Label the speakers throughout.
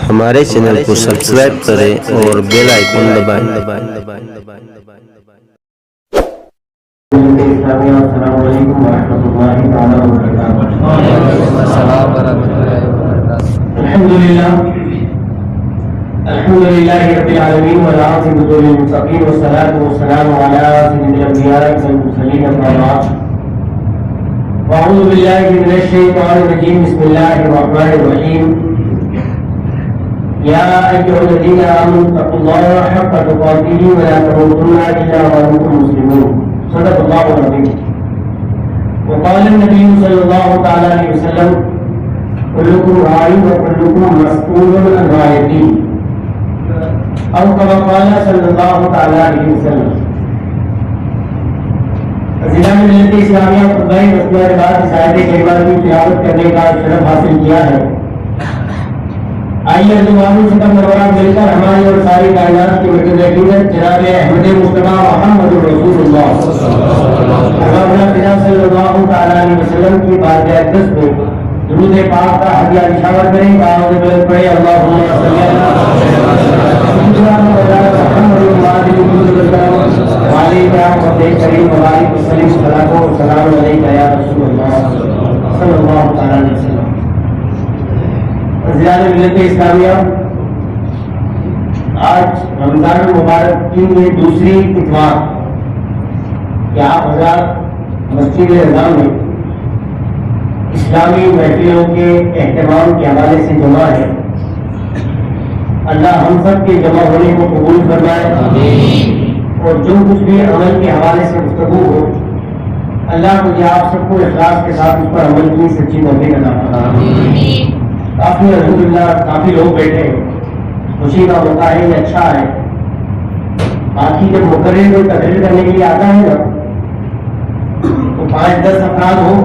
Speaker 1: ہمارے چینل کو سبسکرائب کریں اور بیل آئیکن دبائیں۔
Speaker 2: السلام علیکم ورحمۃ اللہ تعالیٰ وبرکاتہ۔ الحمد للہ رب العالمین والعاقبۃ للمتقین والصلاۃ والسلام علی سید الانبیاء والمرسلین اما بعد فاعوذ باللہ من الشیطان الرجیم بسم اللہ الرحمن الرحیم یا ایھا الذین آمنوا اتقوا اللہ حق تقاته ولا تموتن الا وانتم مسلمون۔ صدق اللہ العظیم۔ وقال النبی صلی اللہ تعالی علیہ وسلم کلکم راع وکلکم مسئول عن رعیتہ، او کما قال صلی اللہ تعالی علیہ وسلم۔ ضلع ملت اسلامیہ خطبہ مسئلہ کے بعد اس آیت کریمہ کی تلاوت کرنے کا شرف حاصل کیا ہے۔ آئیے زبانوں سے کم نوارا مل کر ہماری اور ساری کائنات کی مقدس جناب احمد مصطفیٰ محمد رسول اللہ صلی اللہ تعالی علیہ وسلم کی بارگاہ اقدس میں درود پاک کا ہدیہ نشاور کریں۔ آواز بلند پڑھیں اللہم صلی اللہ کریم مبارک وسلم صلاۃ و سلام علیک یا رسول اللہ صلی اللہ تعالی علیہ وسلم۔ ضلع ملت اسلامیہ آج رمضان المبارک کی یہ دوسری اتوار کہ آپ حضرات مسجد رضا میں اسلامی محفلوں کے اہتمام کے حوالے سے جمع ہے۔ اللہ ہم سب کے جمع ہونے کو قبول فرمائے اور جو کچھ بھی عمل کے حوالے سے گفتگو ہو اللہ مجھے آپ سب کو اخلاص کے ساتھ اس پر عمل کی سچی توفیق عطا فرمائے۔ کافی الحمدللہ کافی لوگ بیٹھے ہیں، خوشی کا موقع ہے، یہ اچھا ہے۔ باقی جب مقرر کوئی تقریر کرنے کے لیے آتا ہے نا تو 5-10 افراد ہو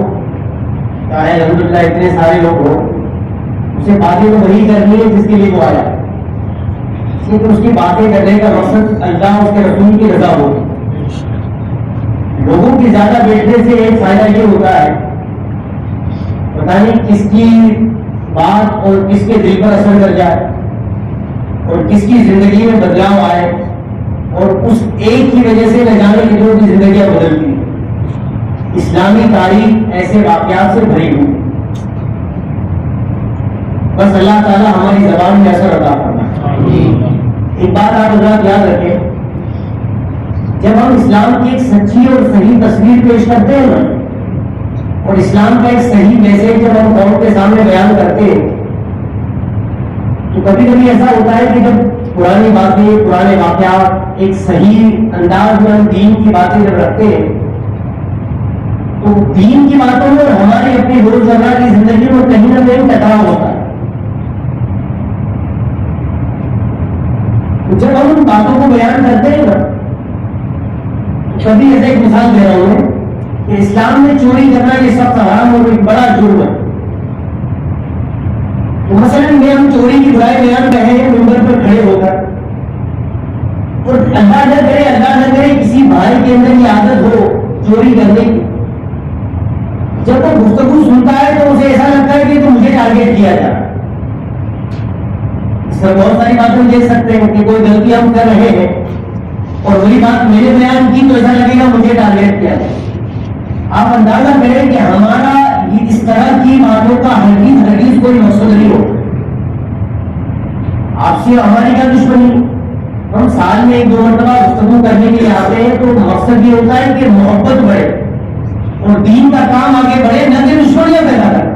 Speaker 2: چاہے الحمدللہ اتنے سارے لوگ ہو، اسے باتیں تو وہی کرنی ہے جس کے لیے وہ آیا، اس کی باتیں کرنے کا مقصد اللہ اس کے رسول کی رضا ہو۔ لوگوں کی زیادہ بیٹھنے سے ایک فائدہ یہ ہوتا ہے پتہ نہیں کس کی بات اور کس کے دل پر اثر کر جائے اور کس کی زندگی میں بدلاؤ آئے اور اس ایک کی وجہ سے نہ جانے کتنوں کی زندگیاں بدلتی۔ اسلامی تاریخ ایسے واقعات سے بھری ہوئی، بس اللہ تعالیٰ ہماری زبان میں اثر عطا فرمائے۔ ایک بات آپ حضرات یاد رکھیں، جب ہم اسلام کی ایک سچی اور صحیح تصویر پیش کرتے ہیں نا اور اسلام کا ایک صحیح میسج جب ہم قوم کے سامنے بیان کرتے ہیں تو کبھی کبھی ایسا ہوتا ہے کہ جب پرانی باتیں پرانے واقعات ایک صحیح انداز میں ہم دین کی باتیں جب رکھتے ہیں تو دین کی باتوں میں اور ہماری اپنی روزمرہ کی زندگی میں کہیں نہ کہیں ٹکراؤ ہوتا ہے۔ جب ہم ان باتوں کو بیان کرتے ہیں نا کبھی ایسا ایک مثال دے رہا ہوں کہ اسلام میں چوری کرنا یہ سب حرام اور ایک بڑا جرم ہے۔ تو مثلاً میں ہم چوری کی برائی بیان کر رہے ہیں ممبر پر کھڑے ہو کر، اور اللہ نہ کرے کسی بھائی کے اندر یہ عادت ہو چوری کرنے کی، جب وہ گفتگو سنتا ہے تو اسے ایسا لگتا ہے کہ تو مجھے ٹارگیٹ کیا جائے۔ اس میں بہت ساری باتیں دیکھ سکتے ہیں کہ کوئی غلطی ہم کر رہے ہیں اور وہی بات میں نے بیان کی تو ایسا لگے گا مجھے ٹارگیٹ کیا جائے۔ آپ اندازہ کریں کہ ہمارا اس طرح کی باتوں کا ہرگز کوئی مقصد نہیں ہو۔ آپ سے ہماری کیا دشمنی، ہم سال میں 1-2 مرتبہ گفتگو کرنے کے لیے آتے ہیں تو مقصد یہ ہوتا ہے کہ محبت بڑھے اور دین کا کام آگے بڑھے، نہ کہ دشمنیاں پیدا کرے۔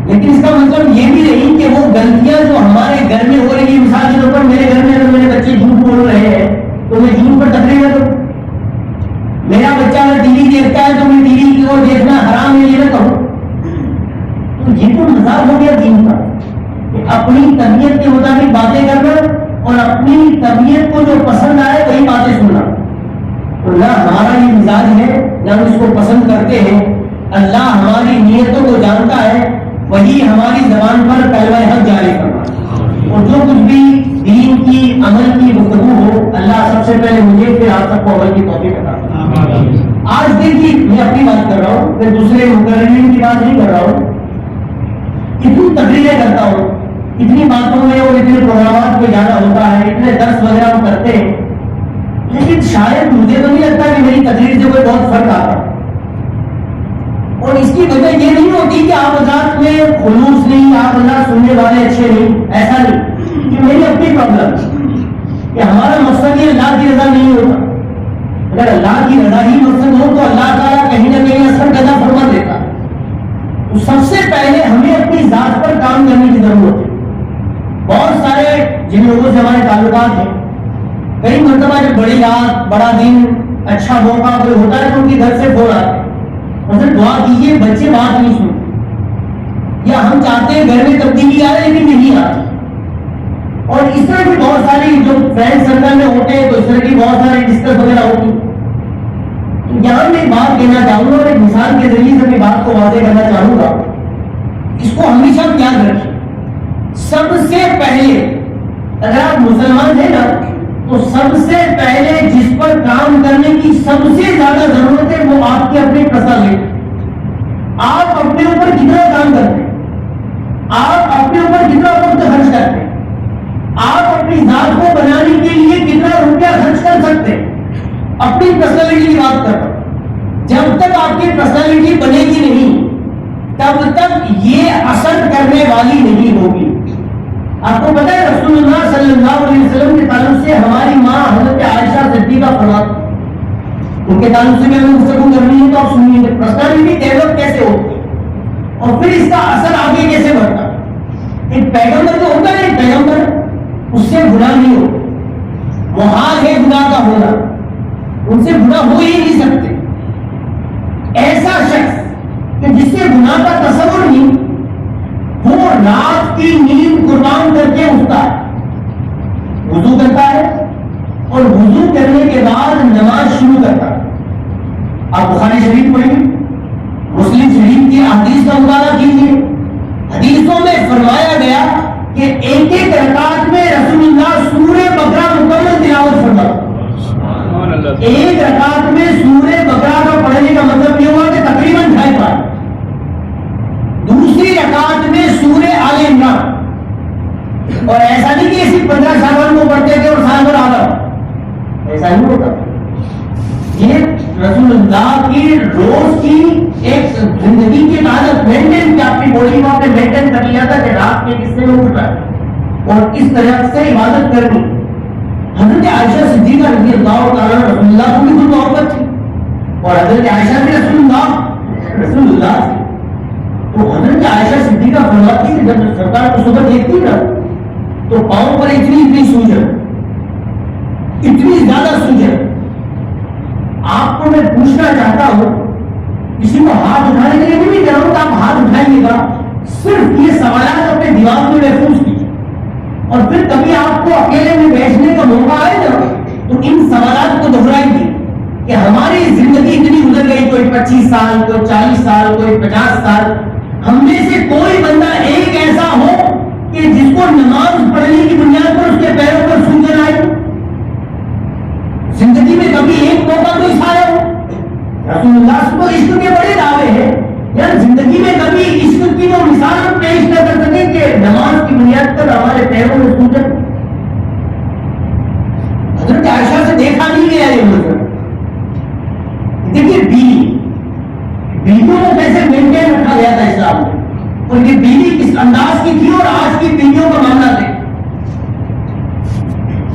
Speaker 2: لیکن اس کا مطلب یہ بھی نہیں کہ وہ غلطیاں جو ہمارے گھر میں ہو رہی ہے، مثال کے طور پر میرے گھر میں اگر میرے بچے جھوٹ بول رہے ہیں تو میں جھوٹ پر تقریر نہ کروں، میرا بچہ اگر ٹی وی دیکھتا ہے تو میں ٹی وی کی اور دیکھنا حرام ہے یہ نہ کہوں۔ تو یہ تو مذاق ہو گیا دین کا کہ اپنی طبیعت کے مطابق باتیں کرنا اور اپنی طبیعت کو جو پسند آئے وہی باتیں سننا، تو نہ ہمارا یہ مزاج ہے نہ ہم اس کو پسند کرتے ہیں۔ اللہ ہماری نیتوں کو جانتا ہے، وہی ہماری زبان پر کلمہ حق جاری کرنا، اور جو کچھ بھی دین کی عمل کی گفتگو ہو اللہ سب سے پہلے مجھے پھر آپ سب کو عمل کی توفیق عطا فرمائے۔ آج دیکھیے میں اپنی بات کر رہا ہوں، میں دوسرے مقررین کی بات نہیں کر رہا ہوں، اتنی تقریریں کرتا ہوں، اتنی اتنے پروگرامات پہ جانا ہوتا ہے, اتنے درس وغیرہ ہم کرتے ہیں, لیکن شاید مجھے تو نہیں لگتا کہ میری تقریر سے کوئی بہت فرق آتا ہے. اور اس کی وجہ یہ نہیں ہوتی کہ آپ حضرات میں خلوص نہیں, آپ حضرات سننے والے اچھے نہیں, ایسا نہیں. یہ میری اپنی پرابلم کہ ہمارا مقصد یہ اللہ کی رضا نہیں ہوتا. اگر اللہ کی رضا ہی مقصد ہو تو اللہ تعالیٰ کہیں نہ کہیں اثر پیدا فرما دیتا. تو سب سے پہلے ہمیں اپنی ذات پر کام کرنے کی ضرورت ہے. بہت سارے جن لوگوں سے ہمارے تعلقات ہیں, کئی مرتبہ جب بڑی رات, بڑا دن, اچھا موقع کوئی ہوتا ہے تو ان کے گھر سے فون آتے ہیں, مطلب دعا کیجیے بچے بات نہیں سنتے, یا ہم چاہتے ہیں گھر میں تبدیلی آ رہے لیکن نہیں آتی. اور اس طرح کی بہت ساری جو فرینڈ سرکل میں ہوتے ہیں تو اس طرح کی بہت ساری ڈسکس وغیرہ ہوتی. تو یہاں میں ایک بات کہنا چاہوں گا اور ایک مثال کے ذریعے سے اپنی بات کو واضح کرنا چاہوں گا. اس کو ہمیشہ یاد رکھیں, سب سے پہلے اگر آپ مسلمان ہیں نا تو سب سے پہلے جس پر کام کرنے کی سب سے زیادہ ضرورت ہے وہ آپ کی اپنی پرسنالٹی. آپ اپنے اوپر کتنا کام کرتے ہیں, آپ اپنے اوپر کتنا وقت خرچ کرتے ہیں, آپ اپنی ذات کو بنانے کے لیے کتنا روپیہ خرچ کر سکتے ہیں. اپنی پرسنالٹی کی بات کر رہا ہوں. جب تک آپ کی پرسنالٹی بنے گی نہیں تب تک یہ اثر کرنے والی نہیں ہوگی. آپ کو پتا ہے رسول اللہ صلی اللہ علیہ وسلم کے تعلق سے ہماری ماں حضرت عائشہ صدیقہ فرماتی, ان کے تعلق سے میں گفتگو کرنی ہے تو آپ سنیے پرسنالٹی ڈیولپ کیسے ہوتی ہے اور پھر اس کا اثر آگے کیسے بڑھتا ہے. ایک پیغمبر جو ہوتا ہے, ایک پیغمبر اس سے گناہ نہیں ہوتا, محال ہے گناہ کا ہونا, ان سے گناہ ہو ہی نہیں سکتے. ایسا شخص کہ جس سے گناہ کا تصور نہیں, وہ رات کی نیند قربان کر کے اٹھتا ہے, وضو کرتا ہے اور وضو کرنے کے بعد نماز شروع کرتا ہے. آپ بخاری شریف پڑھیں, مسلم شریف کی حدیث کا مطالعہ کیجیے. حدیثوں میں فرمایا گیا کہ ایک ایک رکعت میں رسول اللہ سورہ بقرہ مکمل تلاوت فرماتے. ایک رکعت میں سورہ بقرہ کا پڑھنے کا مطلب یہ ہوا کہ تقریباً 2.5 پارہ. دوسری رکعت میں سورہ آل عمران, اور ایسا نہیں کہ صرف 15 شعبان کو پڑھتے تھے اور سال بھر آدھا, ایسا نہیں ہوتا. یہ رسول اللہ کی روز کی ایک زندگی کی عادت مینٹین کی, اپنی باڈی کو آپ نے مینٹین کر لیا تھا کہ رات کے حصے میں اٹھ رہا ہے اور اس طرح سے عبادت کرنی. حضرت عائشہ صدیقہ رضی اللہ تعالیٰ رسول اللہ کو بھی خود محبت تھی اور حضرت عائشہ بھی رسول اللہ تھی. تو حضرت عائشہ صدیقہ فرماتی کہ جب سرکار کو صبح دیکھتی نا تو پاؤں پر اتنی سوجن, اتنی زیادہ سوجن. آپ کو میں پوچھنا چاہتا ہوں, کسی کو ہاتھ اٹھانے کے لیے نہیں کہہ رہا ہوں کہ آپ ہاتھ اٹھائیے گا, صرف یہ سوالات اپنے دماغ میں محفوظ کیجیے اور پھر کبھی آپ کو اکیلے میں بیٹھنے کا موقع آئے نا تو ان سوالات کو دہرائیے کہ ہماری زندگی اتنی گزر گئی, کوئی 25 سال, کوئی 40 سال, کوئی 50 سال. ہم میں سے کوئی بندہ ایک ایسا ہو کہ جس کو نماز پڑھنے کی بنیاد پر اس کے پیروں پر سوجن آئی. زندگی میں کبھی ایک موقع تو اس آیا ہو. رسول اللہ کو عشق کے بڑے دعوے ہیں, یار زندگی میں کبھی عشق کی وہ مثال ہم پیش نہ کر سکیں کہ نماز کی بنیاد پر ہمارے پیروں میں سوجن. حضرت عائشہ سے دیکھا نہیں گیا یہ منظر. دیکھیے بیویوں کو کیسے مینٹین رکھا گیا تھا اسلام میں, ان کی بیوی کس انداز کی تھی اور آج کی بیویوں کا معاملہ تھے.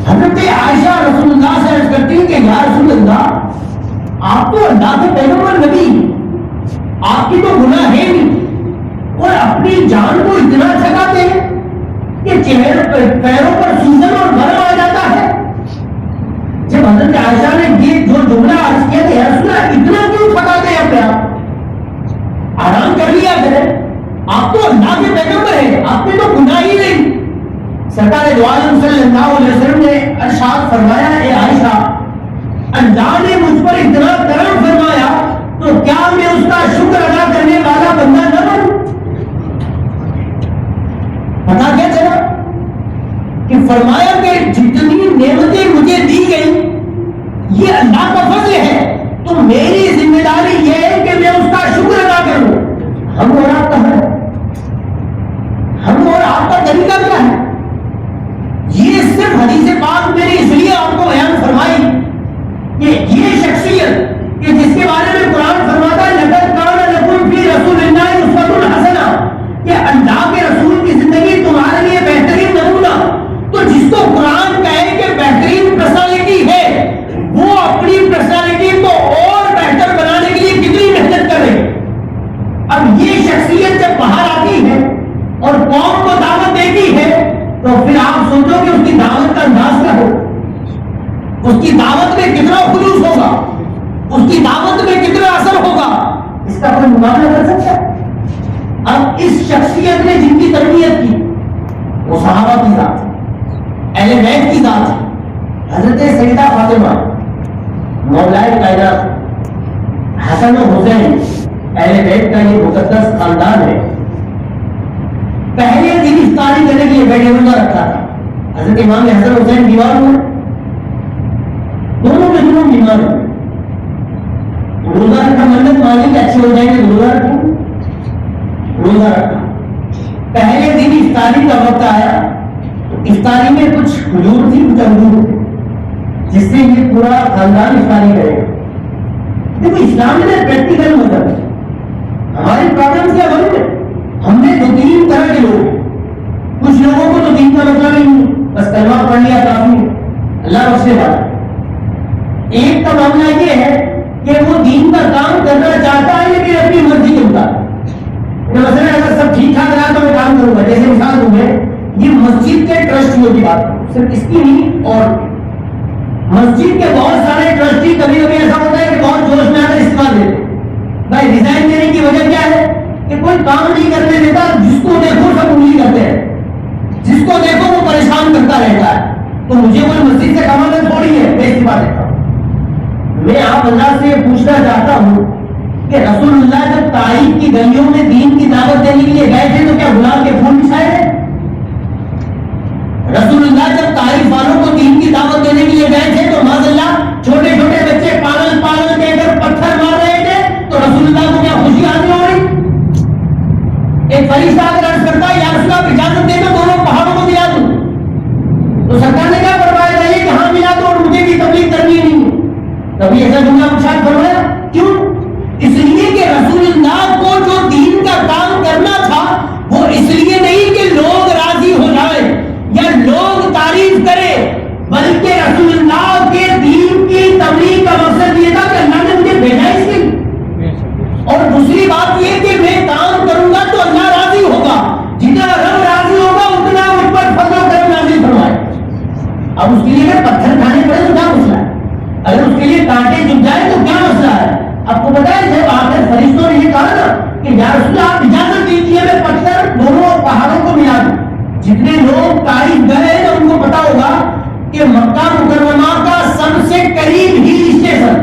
Speaker 2: حضرت عائشہ رسول اللہ سے عرض کرتی کہ یا رسول اللہ, آپ تو اللہ کے پیغمبر نبی, آپ کی تو گناہ ہے نہیں اور اپنی جان کو اتنا تھکاتے ہیں کہ پیروں پر سوجن اور برم آ جاتا ہے. جب حضرت عائشہ نے یہ جو جملہ عرض کیا کہ یا رسول اللہ اتنا کیوں تھکاتے ہیں اپنے آپ, آرام کر لیا کریں, آپ تو اللہ کے پیغمبر ہیں, آپ نے تو گناہ ہی نہیں. سرکار دو عالم صلی اللہ علیہ وسلم نے ارشاد فرمایا, اے عائشہ, اللہ نے مجھ پر اتنا کرم فرمایا تو کیا میں اس کا شکر ادا کرنے والا بندہ نہ بنوں؟ پتا کیا چلا کہ فرمایا کہ جتنی نعمتیں مجھے دی گئی یہ اللہ کا فضل ہے, تو میری ذمہ داری یہ ہے کہ میں اس کا شکر ادا کروں. ہم اور آپ کا ہے, ہم اور آپ کا طریقہ کیا ہے؟ تھی. حضرت سیدہ فاطمہ مولائے کائنات حسن و حسین اہل بیت کا یہ مقدس خاندان ہے. پہلے دن افطاری کرنے کے لیے بیٹھے روزہ رکھا تھا. حضرت امام حسن حسین بیمار ہوئے, دونوں کے دونوں بیمار ہوئے. روزہ رکھا, منت مانگی کہ اچھے ہو جائیں گے, روزہ رکھا. روزہ رکھا, پہلے دن افطاری کا وقت آیا تو افطاری میں کچھ کھجور تھی, کچھ انگور تھے, جس سے یہ پورا خاندان افطاری کرے گا. دیکھو اسلام میں پریکٹیکل مذہب ہے. ہماری پرابلم کیا بنو ہے, ہم نے دو تین طرح کے لوگ ہیں. کچھ لوگوں کو تو دین کا مطلب ہی نہیں, بس کلمہ پڑھ لیا کافی ہے, اللہ بخشے بات. ایک کا معاملہ یہ ہے کہ وہ دین کا کام کرنا چاہتا ہے لیکن اپنی مرضی کے مطابق. مثلا اگر سب ٹھیک ٹھاک رہا تو میں کام کروں گا. جیسے مثال دوں میں, یہ مسجد کے ٹرسٹیوں کی بات کروں, صرف اس کی نہیں, اور مسجد کے بہت سارے ٹرسٹی کبھی کبھی ایسا ہوتا ہے کہ بہت جوش میں آ کر استعفا دیتے. بھائی ریزائن دینے کی وجہ کیا ہے کہ کوئی کام نہیں کرنے دیتا, جس کو دیکھو سب انگلی کرتے ہیں, جس کو دیکھو وہ پریشان کرتا رہتا ہے. تو مجھے کوئی مسجد سے کمانا تھوڑی ہے, میں استعفا دیتا ہوں. میں آپ اللہ سے یہ پوچھنا چاہتا ہوں کہ رسول اللہ جب طائف کی گلیوں میں دین کی دعوت دینے کے لیے گئے تھے تو کیا گلاب کے پھول بچھائے تھے؟ رسول اللہ جب طائف والوں کو دین کی دعوت دینے کے لیے گئے تھے تو معاذاللہ چھوٹے چھوٹے بچے پاگل پاگل کہہ کر پتھر مار رہے تھے, تو رسول اللہ کو کیا خوشی حاصل ہو رہی؟ ایک فرشتہ آ کر عرض کرتا ہے یا رسول اللہ اجازت دے دو دونوں پہاڑوں کو ملا دوں. تو سرکار نے کیا فرمایا تھا, یہ کہاں ملا دو اور مجھے بھی تبلیغ کرنی نہیں ہے. کبھی ایسا جملہ ارشاد فرمایا کیوں؟ اس لیے کہ رسول اللہ کو جو دین کا کام کرنا تھا وہ اس لیے نہیں کہ لوگ راضی ہو جائیں یا لوگ تعریف کرے, بلکہ رسول اللہ کے دین کی تبلیغ کا مقصد یہ تھا کہ اللہ نے مجھے بھیجا اس لیے. اور دوسری بات یہ کہ میں کام کروں گا تو اللہ راضی ہوگا, جتنا رب راضی ہوگا اتنا مجھ پر فضل و کرم نازل فرمائے. اب اس کے لیے اگر پتھر کھانے پڑے تو کیا مسئلہ ہے, اگر اس کے لیے کانٹے چپ جائے تو کیا مسئلہ ہے؟ آپ کو پتا ہے جب آخر فرشتوں نے یہ کہا نا کہ یا رسول اللہ آپ اجازت دیجیے میں پتھر دونوں پہاڑوں کو ملا دوں. جتنے لوگ طائف گئے ہیں ان کو پتا ہوگا کہ مکہ مکرمہ کا سب سے قریب ہل اسٹیشن,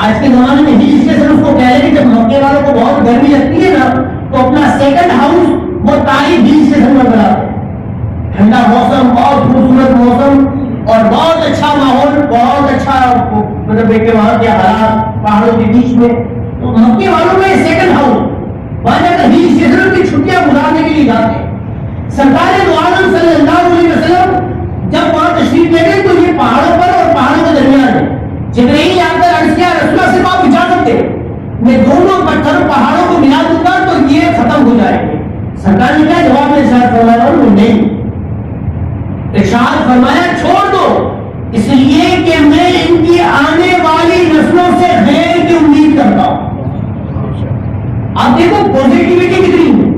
Speaker 2: آج کے زمانے میں ہل اسٹیشن اس کو کہہ رہے ہیں. جب مکے والوں کو بہت گرمی لگتی ہے نا تو اپنا سیکنڈ ہاؤس وہ طائف ہل اسٹیشن میں بناتے ہیں. ٹھنڈا موسم, بہت خوبصورت موسم اور بہت اچھا ماحول, بہت اچھا مطلب کہ وہاں کے حالات پہاڑوں کے بیچ میں. تو مکے والوں میں سیکنڈ ہاؤس وہاں جا کر ہل اسٹیشن کی چھٹیاں گزارنے کے لیے جاتے ہیں. سرکار دو عالم صلی اللہ علیہ وسلم جب وہاں تشریف لے گئے تو یہ پہاڑوں پر اور پہاڑوں کے درمیان ہے. جبرائیل آ کر عرض کیا رسول اللہ سے آپ اجازت دے, میں دونوں پتھر پہاڑوں کو ملا دوں گا تو یہ ختم ہو جائے گے. سرکار نے کیا جواب میں ارشاد فرمایا, نہیں. ارشاد فرمایا چھوڑ دو, اس لیے کہ میں ان کی آنے والی نسلوں سے خیر کی امید کرتا ہوں. آپ دیکھو پوزیٹیوٹی کتنی ہے,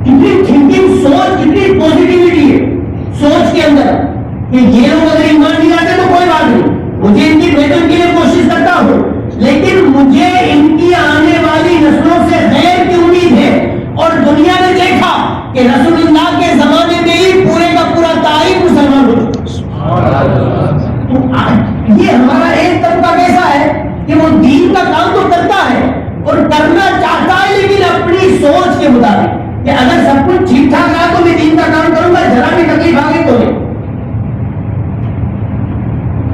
Speaker 2: کتنی تھنکنگ, سوچ کتنی پوزیٹیوٹی ہے سوچ کے اندر کہ یہ لوگ اگر ایمان نہیں لاتے تو کوئی بات نہیں, مجھے ان کی بہتر کے لیے کوشش کرتا ہوں, لیکن مجھے ان کی آنے والی نسلوں سے خیر کی امید ہے. اور دنیا نے دیکھا کہ رسول اللہ کے زمانے میں ہی پورے کا پورا طائف مسلمان ہو چکا. یہ ہمارا ایک طبقہ کیسا ہے کہ وہ دین کا کام تو کرتا ہے اور کرنا چاہتا ہے لیکن اپنی سوچ کے مطابق کہ اگر سب کچھ ٹھیک ٹھاک رہا تو میں دین کا کام کروں گا, ذرا بھی تکلیف آ گئی تو نہیں.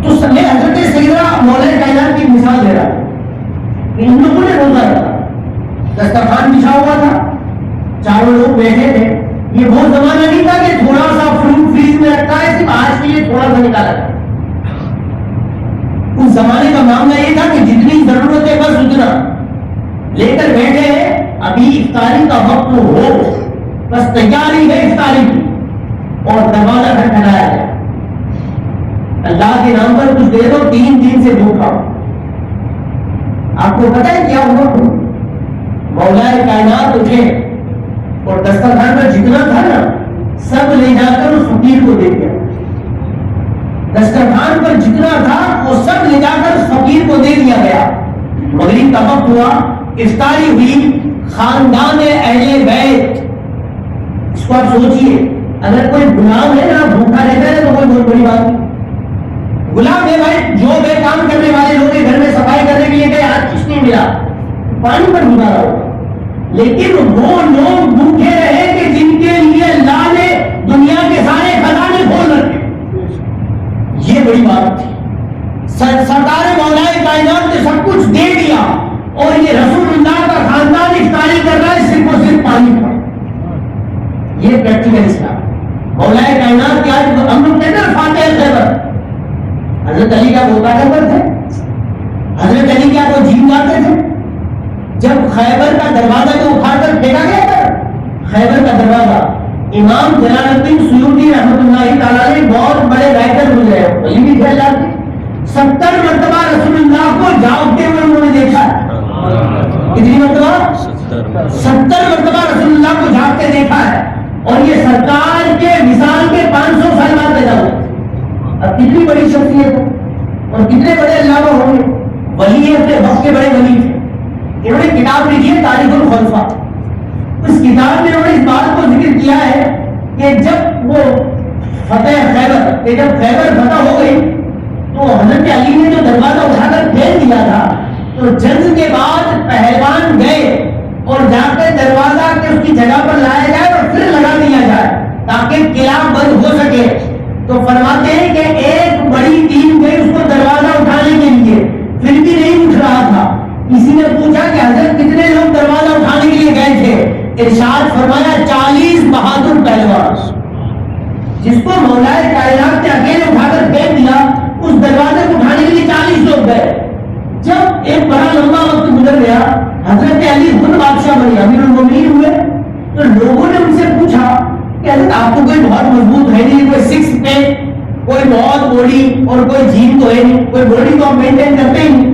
Speaker 2: تو میں حضرت سیدنا مولائے کائنات کی مثال دے رہا ہوں. ان لوگوں نے روزہ رکھا, دسترخوان بچھا ہوا تھا, چاروں لوگ بیٹھے تھے. یہ وہ زمانہ نہیں تھا کہ تھوڑا سا فروٹ فریج میں رکھا ہے, صرف آج کے لیے تھوڑا سا نکالا تھا. اس زمانے کا معاملہ یہ تھا کہ جتنی ضرورت ہے بس اتنا لے کر بیٹھے ہیں. ابھی افطاری کا وقت ہو, بس تیاری ہے افطاری کی, اور دروازہ کھٹکھٹایا گیا. اللہ کے نام پر کچھ دے دو, 3 دن سے بھوکا. آپ کو پتا ہے کیا ہوا؟ مولائے کائنات اٹھے اور دسترخوان پر جتنا تھا نا سب لے جا کر اس فقیر کو دے دیا. دسترخوان پر جتنا تھا وہ سب لے جا کر اس فقیر کو دے دیا گیا. مغرب کا وقت ہوا, افطاری ہوئی. خاندان اہل بیت, اس کو آپ سوچئے, اگر کوئی غلام ہے نا بھوکا رہتا ہے تو کوئی بہت بڑی بات نہیں. غلام ہے بھائی, جو بے کام کرنے والے لوگ گھر میں صفائی کرنے کے لیے گئے, آج کچھ نہیں ملا, پانی پر گزارا ہوگا. لیکن وہ لوگ بھوکے رہے کہ جن کے لیے اللہ نے دنیا کے سارے خزانے کھول رکھے, یہ بڑی بات تھی. سرکار مولا کائنات نے سب کچھ دے دیا اور یہ رسول اللہ کا خاندان افطاری کر رہا ہے صرف اور صرف پانی پر. یہ پریکٹیکل اسلام. مولا کائنات کے آج ہم لوگ کہتے ہیں فاتح خیبر, حضرت علی کا وہ طاقتور تھے, حضرت علی کیا وہ جھیم جاتے تھے. جب خیبر کا دروازہ کو اکھاڑ کر پھینکا گیا تھا, خیبر کا دروازہ, امام جلال الدین سیوطی رحمۃ اللہ تعالیٰ نے بہت بڑے رائٹر گزرے ہیں, علی بھی خیال آتے, 70 مرتبہ رسول اللہ کو جاگتے ہوئے انہوں نے دیکھا. کتنی مرتبہ؟ 70 مرتبہ رسول اللہ کو جاگتے دیکھا ہے. اور یہ سرکار کے مثال کے 500 سال بعد پیدا ہوئے. اب کتنی بڑی شخصیت ہے اور کتنے بڑے علامہ ہوں گے. ولی اپنے وقت کے بڑے ولی تھے. انہوں نے کتاب لکھی ہے تاریخ الخلفاء. اس کتاب میں انہوں نے اس بات کو ذکر کیا ہے کہ جب وہ فتح خیبر, کہ جب خیبر فتح ہو گئی تو حضرت علی نے جو دروازہ اٹھا کر پھینک دیا تھا, تو جنگ کے بعد پہلوان گئے اور جا کے دروازہ کے اس کی جگہ پر لایا جائے اور پھر لگا دیا جائے تاکہ قلعہ بند ہو سکے. تو فرماتے ہیں کہ ایک بڑی ٹیم گئی اس کو دروازہ اٹھانے کے لیے, پھر بھی نہیں اٹھ رہا تھا. کسی نے پوچھا کہ حضرت کتنے لوگ دروازہ اٹھانے کے لیے گئے تھے؟ ارشاد فرمایا 40 بہادر پہلوان. جس کو مولا کائنات نے اکیلے اٹھا کر پھینک دیا, اس دروازے کو اٹھانے کے لیے 40 لوگ گئے. جب ایک بڑا لمبا وقت گزر گیا, حضرت علی خود بادشاہ بنے, امیر المومنین ہوئے, تو لوگوں نے ان سے پوچھا کہ حضرت آپ کو کوئی بہت مضبوط ہے نہیں, کوئی 6 پہ, کوئی بہت بوڈی اور کوئی جیم تو ہے نہیں, کوئی بوڈی تو آپ مینٹین کرتے ہی نہیں,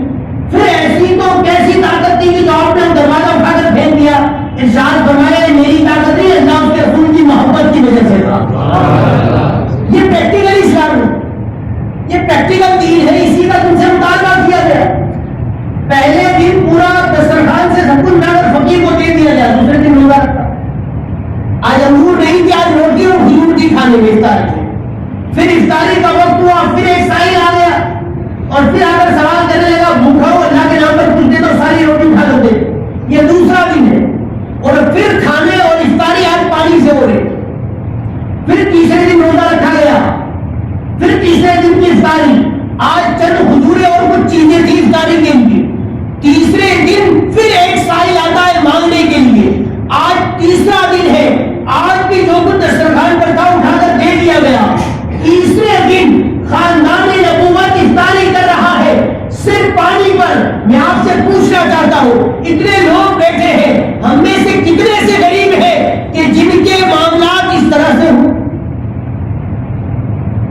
Speaker 2: پھر ایسی تو کیسی طاقت تھی کہ جو آپ نے دروازہ اٹھا کر پھینک دیا؟ ارشاد فرمایا میری طاقت نہیں, اللہ اس کے رسول کی محبت کی وجہ سے تھا. یہ پریکٹیکل اسلام ہے, یہ پریکٹیکل دین ہے, اسی کا تم سے مطالبہ کیا گیا. پہلے دن پورا دسترخوان سے سب کچھ لا کر فقیر کو دے دیا جائے, دوسرے دن روزہ رکھا. آج انگور نہیں تھی, آج روٹی اور کھجور کی کھانے میں افطاری کی. پھر افطاری کا وقت ہوا, پھر ایک سائل آ گیا اور پھر آ کر سوال کرنے لگا بھوکا ہو اللہ کے نام پر کچھ دے تو ساری روٹی اٹھا لو دے. یہ دوسرا دن ہے. اور پھر کھانے اور افطاری آج پانی سے ہو رہی. پھر تیسرے دن روزہ رکھا گیا, پھر تیسرے دن کی افطاری, آج چند کھجوریں اور کچھ چیزیں تھی افطاری کے لیے. تیسرے دن پھر ایک سائل آتا ہے مانگنے کے لیے, آج تیسرا دن ہے, آج بھی جو کچھ دسترخوان پر تھا اٹھا کر دے دیا گیا. تیسرے دن خاندان نبوت افطاری کر رہا ہے صرف پانی پر. میں آپ سے پوچھنا چاہتا ہوں, اتنے لوگ بیٹھے ہیں, ہم میں سے کتنے سے غریب ہیں کہ جن کے معاملات اس طرح سے ہوں؟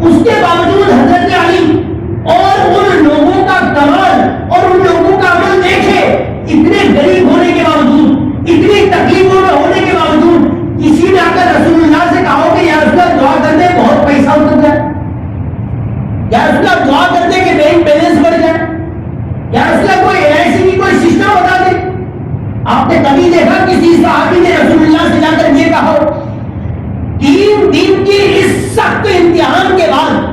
Speaker 2: اس کے باوجود حضرت علی اور ان لوگوں کا کمال اور ان لوگوں کا عمل دیکھے, اتنے غریب ہونے کے باوجود, اتنی تکلیفوں میں ہونے کے باوجود, کسی نے آ کر رسول اللہ سے کہا کہ یا رسول اللہ دعا کر دے بہت پیسہ اتر جائے, یا رسول اللہ دعا کر دے کہ بینک بیلنس بڑھ جائے, یا رسول اللہ کوئی LIC کی کوئی سسٹم بتا دے. آپ نے کبھی دیکھا کسی صحابی نے رسول اللہ سے جا کر یہ کہا؟ 3 دن کی اس سخت امتحان کے بعد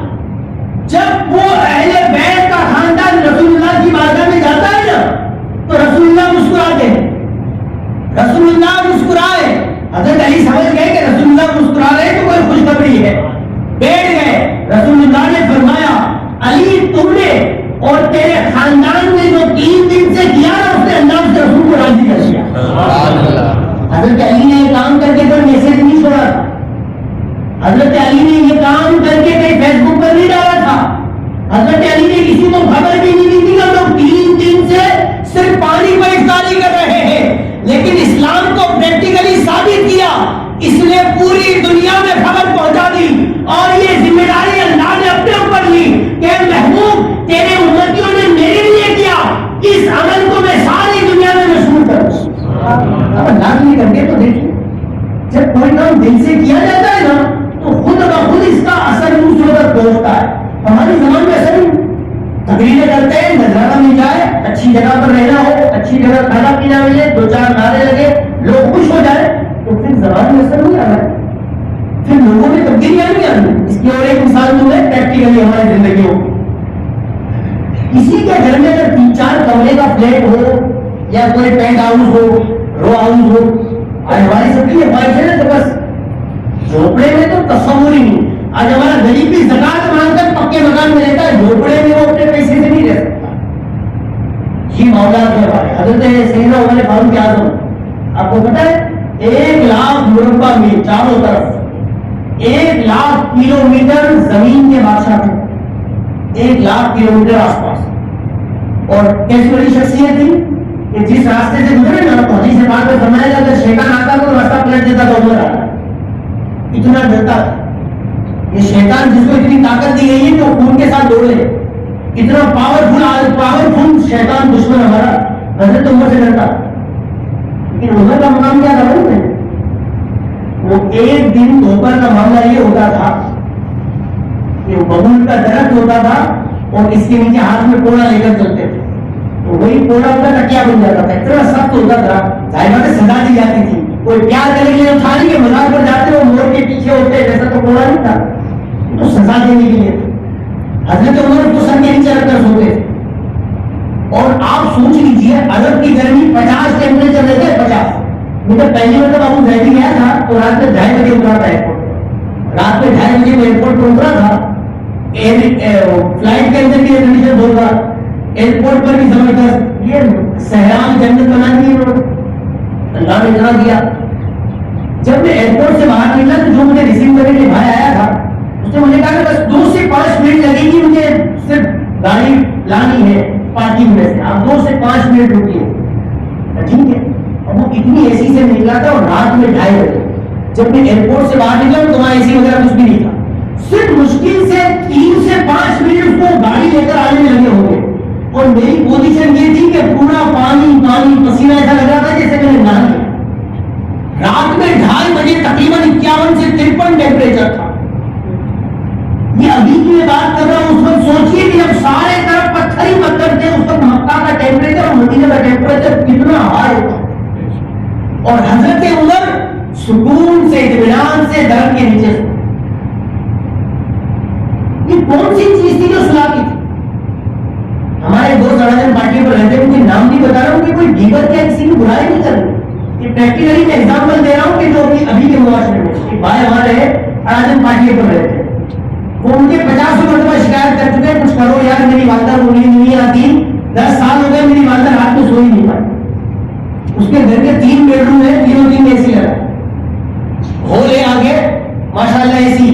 Speaker 2: جب وہ اہل بیت کا خاندان رسول اللہ کی بارگاہ میں جاتا ہے نا, تو رسول اللہ مسکراتے ہیں, رسول اللہ مسکرائے. حضرت علی سمجھ گئے کہ رسول اللہ مسکرا رہے تو کوئی خوشخبری ہے, بیٹھ گئے. رسول اللہ نے فرمایا علی تم نے اور تیرے خاندان نے جو 3 دن سے کیا نا, اس نے اللہ کے رسول کو راضی کر دیا. حضرت علی نے یہ کام کر کے کوئی میسج نہیں چھوڑا تھا, حضرت علی نے یہ کام کر کے کہیں فیس بک پر نہیں ڈالا تھا, حضرت علی نے کسی کو خبر بھی نہیں دی تھی کہ لوگ 3 دن سے صرف پانی پر افطاری کر رہے ہیں. لیکن اسلام کو پریکٹیکلی ثابت کیا, اس نے پوری دنیا میں خبر پہنچا دی, اور یہ ذمہ داری اللہ نے اپنے اوپر لی کہ محبوب تیرے امتیوں نے میرے لیے کیا, اس عمل کو میں ساری دنیا میں مشہور کروں. اب اللہ کے لیے کر کے تو دیکھیے, جب کوئی کام دل سے کیا جاتا ہے نا تو خود بخود اس کا اثر دوسروں تک پہنچتا ہے. ہماری زبان میں اثر نہیں, تقریریں کرتے ہیں, نظرانہ مل جائے, اچھی جگہ پر رہنا ہو, اچھی جگہ کھانا پینا ملے, 2-4 نعرے لگے, لوگ خوش ہو جائے, تو پھر زبان میں اثر نہیں آ رہا ہے. پھر لوگوں میں یہ اور ایک مثال جو ہے پریکٹیکلی ہماری زندگیوں کی. کسی کے گھر میں اگر 3-4 کمرے کا فلیٹ ہو یا کوئی پینٹ ہاؤس ہو, رو ہاؤس ہو, آج ہماری سب کی خواہش ہے نا, تو بس جھوپڑے میں تو تصور ہی نہیں. آج ہمارا غریب بھی زکات مانگ کر پکے مکان میں رہتا ہے, جھوپڑے میں وہ اپنے پیسے سے نہیں رہ سکتا. یہ معاملہ ہے ہمارے. حضرت سیدنا عمر فاروق اعظم, آپ کو پتا ہے 1 لاکھ مربع میل چاروں طرف, 1 لاکھ کلومیٹر زمین کے بادشاہ تھے, 1 لاکھ کلومیٹر آس پاس. اور کیسی بڑی شخصیت تھی کہ جس راستے سے گزرے نا, تو حدیث پاک میں فرمایا گیا کہ شیطان آتا تو راستہ پلٹ دیتا تھا عمر آتا. اتنا ڈرتا تھا یہ شیطان, جس کو اتنی طاقت دی گئی ہے کہ وہ خون کے ساتھ دوڑے. اتنا پاورفل شیطان دشمن ہمارا حضرت عمر سے ڈرتا. لیکن عمر کا مقام کیا تھا میں, وہ ایک دن دوپہر کا معاملہ یہ ہوتا تھا کہ ببول کا درخت ہوتا تھا اور اس کے نیچے ہاتھ میں کوڑا لے کر چلتے تھے, تو وہی کوڑا ان کا تکیا بن جاتا تھا. اتنا سخت ہوتا تھا, ظاہر بات ہے سزا دی جاتی تھی. کوئی پیار کرنے کے لیے اٹھا نہیں, مزاق پر جاتے وہ مور کے پیچھے ہوتے, جیسا تو کوڑا نہیں تھا, تو سزا دینے کے لیے. حضرت عمر کو سر کے نیچے رکھ کر سوتے تھے. اور آپ سوچ لیجیے عرب کی گرمی 50 ٹیمپریچر رہتے ہیں, 50. میں جب پہلی مرتبہ ابو ظہبی گیا تھا تو رات میں 2:30 بجے اترا تھا ایئرپورٹ. رات میں 2:30 بجے میں ایئرپورٹ پر اترا تھا. فلائٹ کے اندر بھی کنڈیشن بول رہا, ایئرپورٹ پر بھی زبردست. یہ صحرا جنت بنا دی اللہ نے اتنا دیا. جب میں ایئرپورٹ سے باہر نکلا تو جو مجھے ریسیو کرنے کے لیے بھائی آیا تھا, اس نے مجھے کہا کہ بس 2 سے 5 منٹ لگے گی, مجھے صرف گاڑی لانی ہے پارکنگ میں سے, آپ 2 سے 5 منٹ رکیے. ٹھیک ہے. اور وہ اتنی اے سی سے نکلا تھا, اور رات میں 2:30 بجے جب میں ایئرپورٹ سے باہر نکلا تو وہاں اے سی وغیرہ کچھ بھی نہیں تھا. صرف مشکل سے 3 سے 5 منٹ اس کو گاڑی لے کر آنے میں لگے ہوں گے. اور میری پوزیشن یہ تھی کہ پورا پانی پسینہ ایسا لگ رہا تھا جیسے میں نے نہا لیا. رات میں 2:30 بجے تقریباً 51 سے 53 ٹیمپریچر تھا. یہ ابھی کی میں بات کر رہا ہوں, اس وقت سوچیے کہ جب سارے طرف پتھر ہی پتھر تھے, اس وقت مکہ کا ٹیمپریچر اور مدینہ کا ٹیمپریچر کتنا ہائی ہوتا. اور حضرت عمر سکون سے اطمینان سے درخت کے نیچے. یہ کون سی چیز تھی جو سلا کی تھی؟ ہمارے دوست اڑاجن پارٹی پر رہتے ہیں, مجھے نام نہیں بتا رہا ہوں کہ کوئی دیگر کیا کسی کی برائی نہیں کر رہی. یہ پریکٹیکلی میں ایگزامپل دے رہا ہوں کہ جو ابھی کے معاشرے میں بھائی ہمارے اڑاجن پارٹی پر رہتے ہیں, وہ ان کے 50 مرتبہ شکایت کر چکے, کچھ کرو یار, میری والدہ کو نیند نہیں آتی, 10 سال ہو گئے میری والدہ رات میں سو ہی نہیں پائی. اس کے گھر کے 3 بیڈ روم ہے, 3 اے سی لگا, ہول ہے آگے ماشاء اللہ اے سی,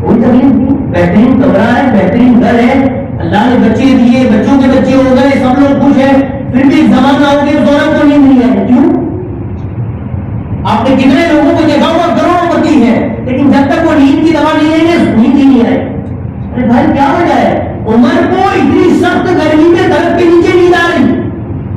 Speaker 2: کوئی تکلیف نہیں, بہترین کمرہ ہے, بہترین گھر ہے, اللہ نے بچے دیے, بچوں کے بچے ہو گئے, سب لوگ خوش ہیں. پھر بھی ایک زمانہ ہو گیا دوران کو نیند نہیں آئی. کیوں؟ آپ نے کتنے لوگوں کو دیکھا ہوگا, کروڑوں پتی ہے, لیکن جب تک وہ نیند کی دوا نہیں لیں گے نیند ہی نہیں آئی. ارے بھائی کیا وجہ ہے؟ عمر کو اتنی سخت گرمی میں درخت کے نیچے نیند آ رہی,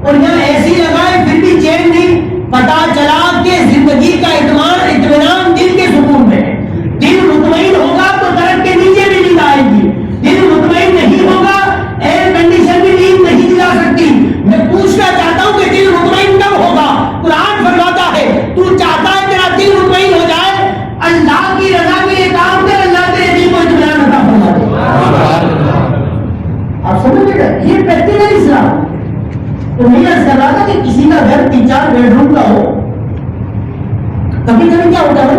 Speaker 2: اور یہاں ایسی لگائے پھر بھی چین نہیں. پتا چلا کہ زندگی کا اطمینان دل کے سکون میں ہے. دل مطمئن ہوگا تو درخت کے نیچے بھی نیند آئے گی. دل مطمئن نہیں ہوگا, ایئر کنڈیشن بھی نیند نہیں دلا سکتی. میں پوچھنا چاہتا ہوں کہ دل مطمئن کب ہوگا؟ قرآن فرماتا ہے تو چاہتا ہے تیرا دل مطمئن ہو جائے, اللہ کی رضا کے لیے کام کر, اللہ تیرے دل کو اطمینان عطا فرما دے. آپ سمجھ گئے یہ پریکٹیکل اسلام. تو میں عرض کر رہا تھا کہ کسی کا گھر 3-4 بیڈ روم کا ہو, کبھی کبھی کیا ہوتا ہے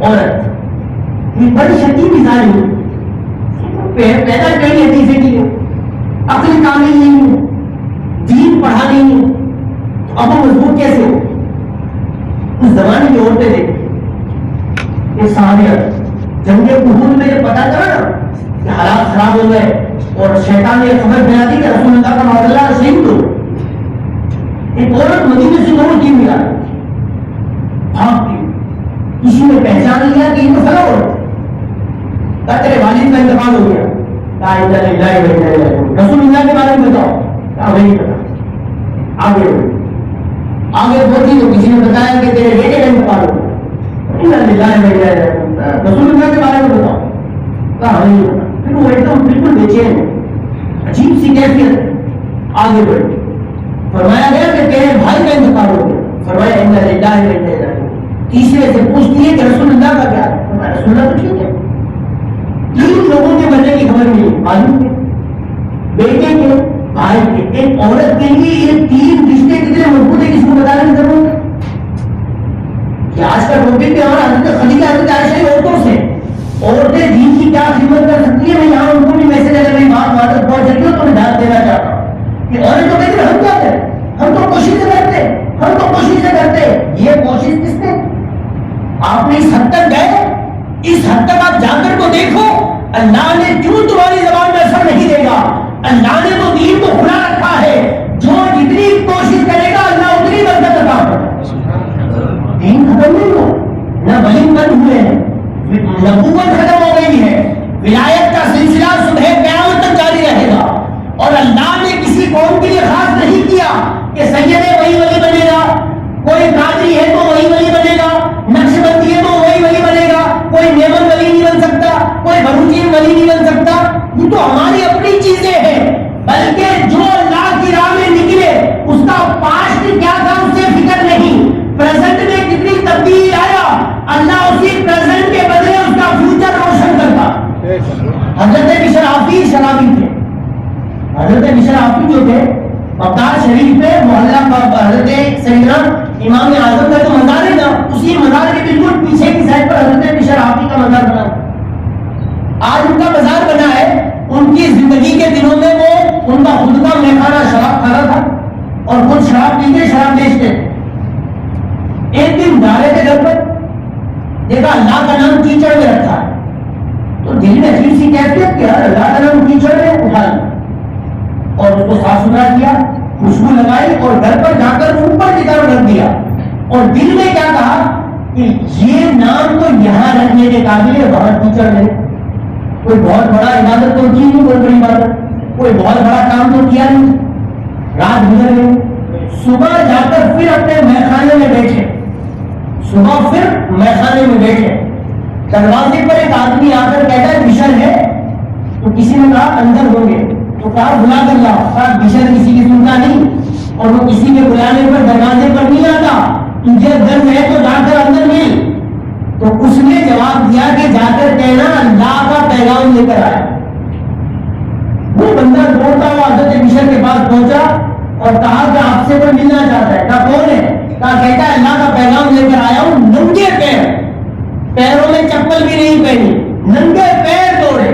Speaker 2: عورت یہ بڑی شدید مثال ہے, پیدا کہیں حدیث کی ہو, عقل کامل نہیں ہو, دین پڑھا نہیں ہو, تو اب وہ مضبوط کیسے ہو؟ اس زمانے کی عورتیں دیکھیں, یہ صحابیات جنگ احد میں جب پتا چلا نا کہ حالات خراب ہو گئے اور شیطان نے خبر بنا دی کہ رسول اللہ کا معاملہ شہید ہو, ایک عورت مدینے سے دونوں ٹیم ملا بھاگتی, کسی نے پہچان لیا کہ یہ تو فلاں عورت ہے, تیرے والد کا انتقال ہو گیا, رسول اللہ کے بارے میں بتاؤ, کہا نہیں پتا. آگے بڑھی تو کسی نے بتایا کہ تیرے بیٹے کا انتقال ہو گیا, رسول اللہ کے بارے میں بتاؤ, کہا نہیں پتا. پھر وہ ایک دم بالکل بے چین, عجیب سی کیفیت, آگے بڑھی. فرمایا گیا کہ تیرے بھائی کا انتقال ہو گیا, فرمایا تیسرے سے پوچھتی ہے کہ رسول اللہ کا کیا ہے, سننا تو ٹھیک ہے. 3 لوگوں کے مرنے کی خبر ملی, معلوم ہے بیٹے کے, بھائی کے. ایک عورت کے لیے یہ 3 رشتے کتنے مضبوط ہے, کسی کو بتانے کی ضرورت ہے کہ آج کا ٹاپک پہ ہمارا حضرت خدیجہ حضرت عائشہ عورتوں سے, عورتیں دین کی کیا خدمت کر سکتی ہے. میں یہاں ان کو بھی میسج اگر میری بات مادت پہنچ جاتی ہو تو میں دھیان دینا چاہتا ہوں کہ عورت تو کہتے ہیں ہم کیا کریں, ہم تو کوشش کرتے, ہم تو کوشش کرتے. یہ کوشش کس نے, آپ نے اس حد تک گئے, اس حد تک آپ جا کر کو دیکھو. اللہ نے کیوں تمہاری زبان میں اثر نہیں دے گا, اللہ نے تو دین کو کھلا رکھا ہے, جو جتنی کوشش کرے گا اللہ اتنی برکت عطا کرے گا. دین ختم نہیں ہوا, نہ ولی بند ہوئے ہیں, نبوت ختم ہو گئی ہے, ولایت کا سلسلہ صبح قیامت تک جاری رہے گا. اور اللہ نے کسی قوم کے لیے خاص نہیں کیا کہ سید ہے وہی ولی بنے گا, کوئی قادری ہے تو وہی ولی بنے گا, نقشبندی ہے تو وہی ولی بنے گا, کوئی میمن ولی نہیں بن سکتا, کوئی بروچین ولی نہیں بن سکتا. یہ تو ہماری اپنی چیزیں ہیں, بلکہ جو اللہ کی راہ میں نکلے اس کا پاسٹ کیا تھا اس سے فکر نہیں, پریزنٹ میں کتنی تبدیلی آیا, اللہ اسی پریزنٹ کے بدلے اس کا فیوچر روشن کرتا. حضرت بشر حافظ شرابی تھے, حضرت بشر حافظ جو تھے بغداد شریف میں محلہ حضرت سیدنا امام اعظم کا جو مزار ہے نا, اسی مزار کے بالکل پیچھے کی سائڈ پر حضرت بشر حافظ کا مزار بنا. آج ان کا مزار بنا ہے, ان کی زندگی کے دنوں میں وہ ان کا خود کا میخانہ شراب کھانا تھا اور خود شراب پیتے شراب بیچتے تھے. ایک دن جا رہے تھے گھر پر, دیکھا اللہ کا نام کیچڑ میں رکھا ہے, تو دل میں عجیب سی کیفیت کہ اللہ کا نام کیچڑ میں اٹھا لیا اور اس کو صاف ستھرا کیا, خوشبو لگائی اور گھر پر جا کر اوپر کی طرف رکھ دیا. اور دل میں کیا کہا کہ یہ نام تو یہاں رکھنے کے قابل ہے, وہاں کیچڑ نہیں. کوئی بہت بڑا عبادت تو کی نہیں, بہت بڑی عبادت, کوئی بہت بڑا کام تو کیا نہیں. رات گزر گئی, صبح جا کر پھر اپنے میخانے میں بیٹھے, صبح پھر میخانے میں بیٹھے. دروازے پر ایک آدمی آ کر کہتا ہے بشر ہے, تو کسی نے کہا اندر ہوں گے, تو کہا بلا کر لاؤ. کہا بشر کسی کی سنتا نہیں اور وہ کسی کے بلانے پر دروازے پر نہیں آتا, تجھے دم ہے تو جا کر اندر مل. تو اس نے جواب دیا کہ جا کر کہنا اللہ کا پیغام لے کر آیا. وہ بندہ دوڑتا ہوا حضرت بشر کے پاس پہنچا اور کہا کہ آپ سے کوئی ملنا چاہتا ہے. کہا کون ہے؟ کہا کہتا ہے اللہ کا پیغام لے کر آیا ہوں. ننگے پیر, پیروں میں چپل بھی نہیں پہنی, ننگے پیر دوڑے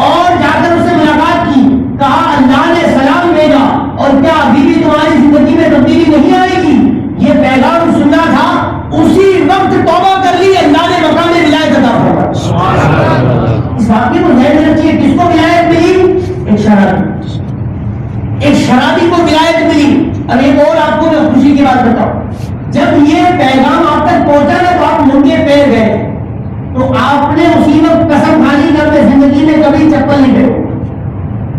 Speaker 2: اور جا کر اس سے ملاقات کی. کہا اللہ نے سلام بھیجا, اور کیا ابھی بھی تمہاری زندگی میں تبدیلی نہیں آئے گی؟ یہ پیغام سننا تھا, اسی وقت توبہ کر لی, اللہ نے مقام ولایت عطا فرمایا. اس واقعے کو ذہن میں رکھیے, کس کو ولایت ملی؟ ایک شرابی, ایک شرابی کو ولایت ملی. اب ایک اور آپ کو میں خوشی کی بات بتاؤں, جب یہ پیغام آپ تک پہنچا نا تو آپ ننگے پیر گئے, تو آپ نے اسی وقت قسم کھا لی کہ میں زندگی میں کبھی چپل نہیں پہنوں,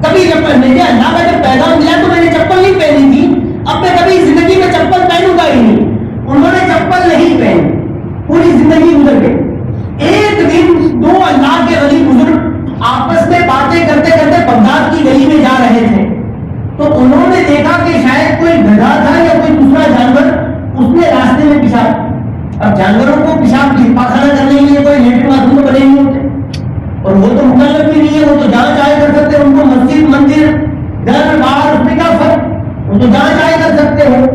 Speaker 2: کبھی چپل نہیں. اللہ کا جب پیغام ملا تو میں نے چپل نہیں پہنی تھی, اب میں کبھی زندگی میں چپل پہنوں گا ہی نہیں. انہوں نے چپل نہیں پہنی, پوری زندگی گزر گئی. ایک دن 2 اللہ کے ولی بزرگ آپس میں باتیں کرتے کرتے بغداد کی گلی میں جا رہے تھے, تو انہوں نے دیکھا کہ شاید کوئی گدھا تھا یا کوئی دوسرا جانور, اس نے راستے میں پیشاب. اب جانوروں کو پیشاب پاخانہ کرنے کے لیے کوئی لیٹر باتھ روم بنے نہیں ہوتے, اور وہ تو مکلف بھی نہیں ہے, وہ تو جہاں چاہے کر سکتے ہیں. ان کو مسجد مندر گھر باہر اس میں کیا فرق, وہ تو جہاں چاہے کر سکتے ہیں.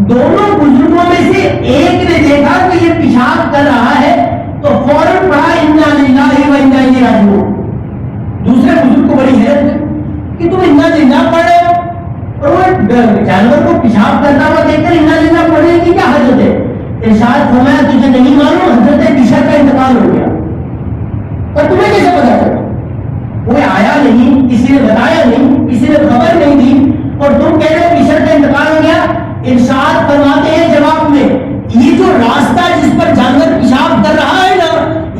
Speaker 2: دونوں بزرگوں میں سے ایک نے دیکھا کہ یہ پیشاب کر رہا ہے تو فوراً پڑھا انا للہ و انا الیہ راجعون. دوسرے بزرگ کو بڑی حیرت ہوئی کہ تم انا للہ پڑھ رہے ہو, اور وہ جانور کو پیشاب کرتا ہوا دیکھ کر انا للہ پڑھنے کی کیا حاجت ہے؟ ارشاد فرمایا تجھے نہیں معلوم حضرت بشر کا انتقال ہو گیا. اور تمہیں کیسے پتا چلا؟ کوئی آیا نہیں, کسی نے بتایا نہیں, کسی نے خبر نہیں دی, اور تم کہہ رہے ہو بشر کا انتقال ہو گیا. ارشاد فرماتے ہیں جواب میں, یہ جو راستہ جس پر جانور پیشاب کر رہا ہے نا,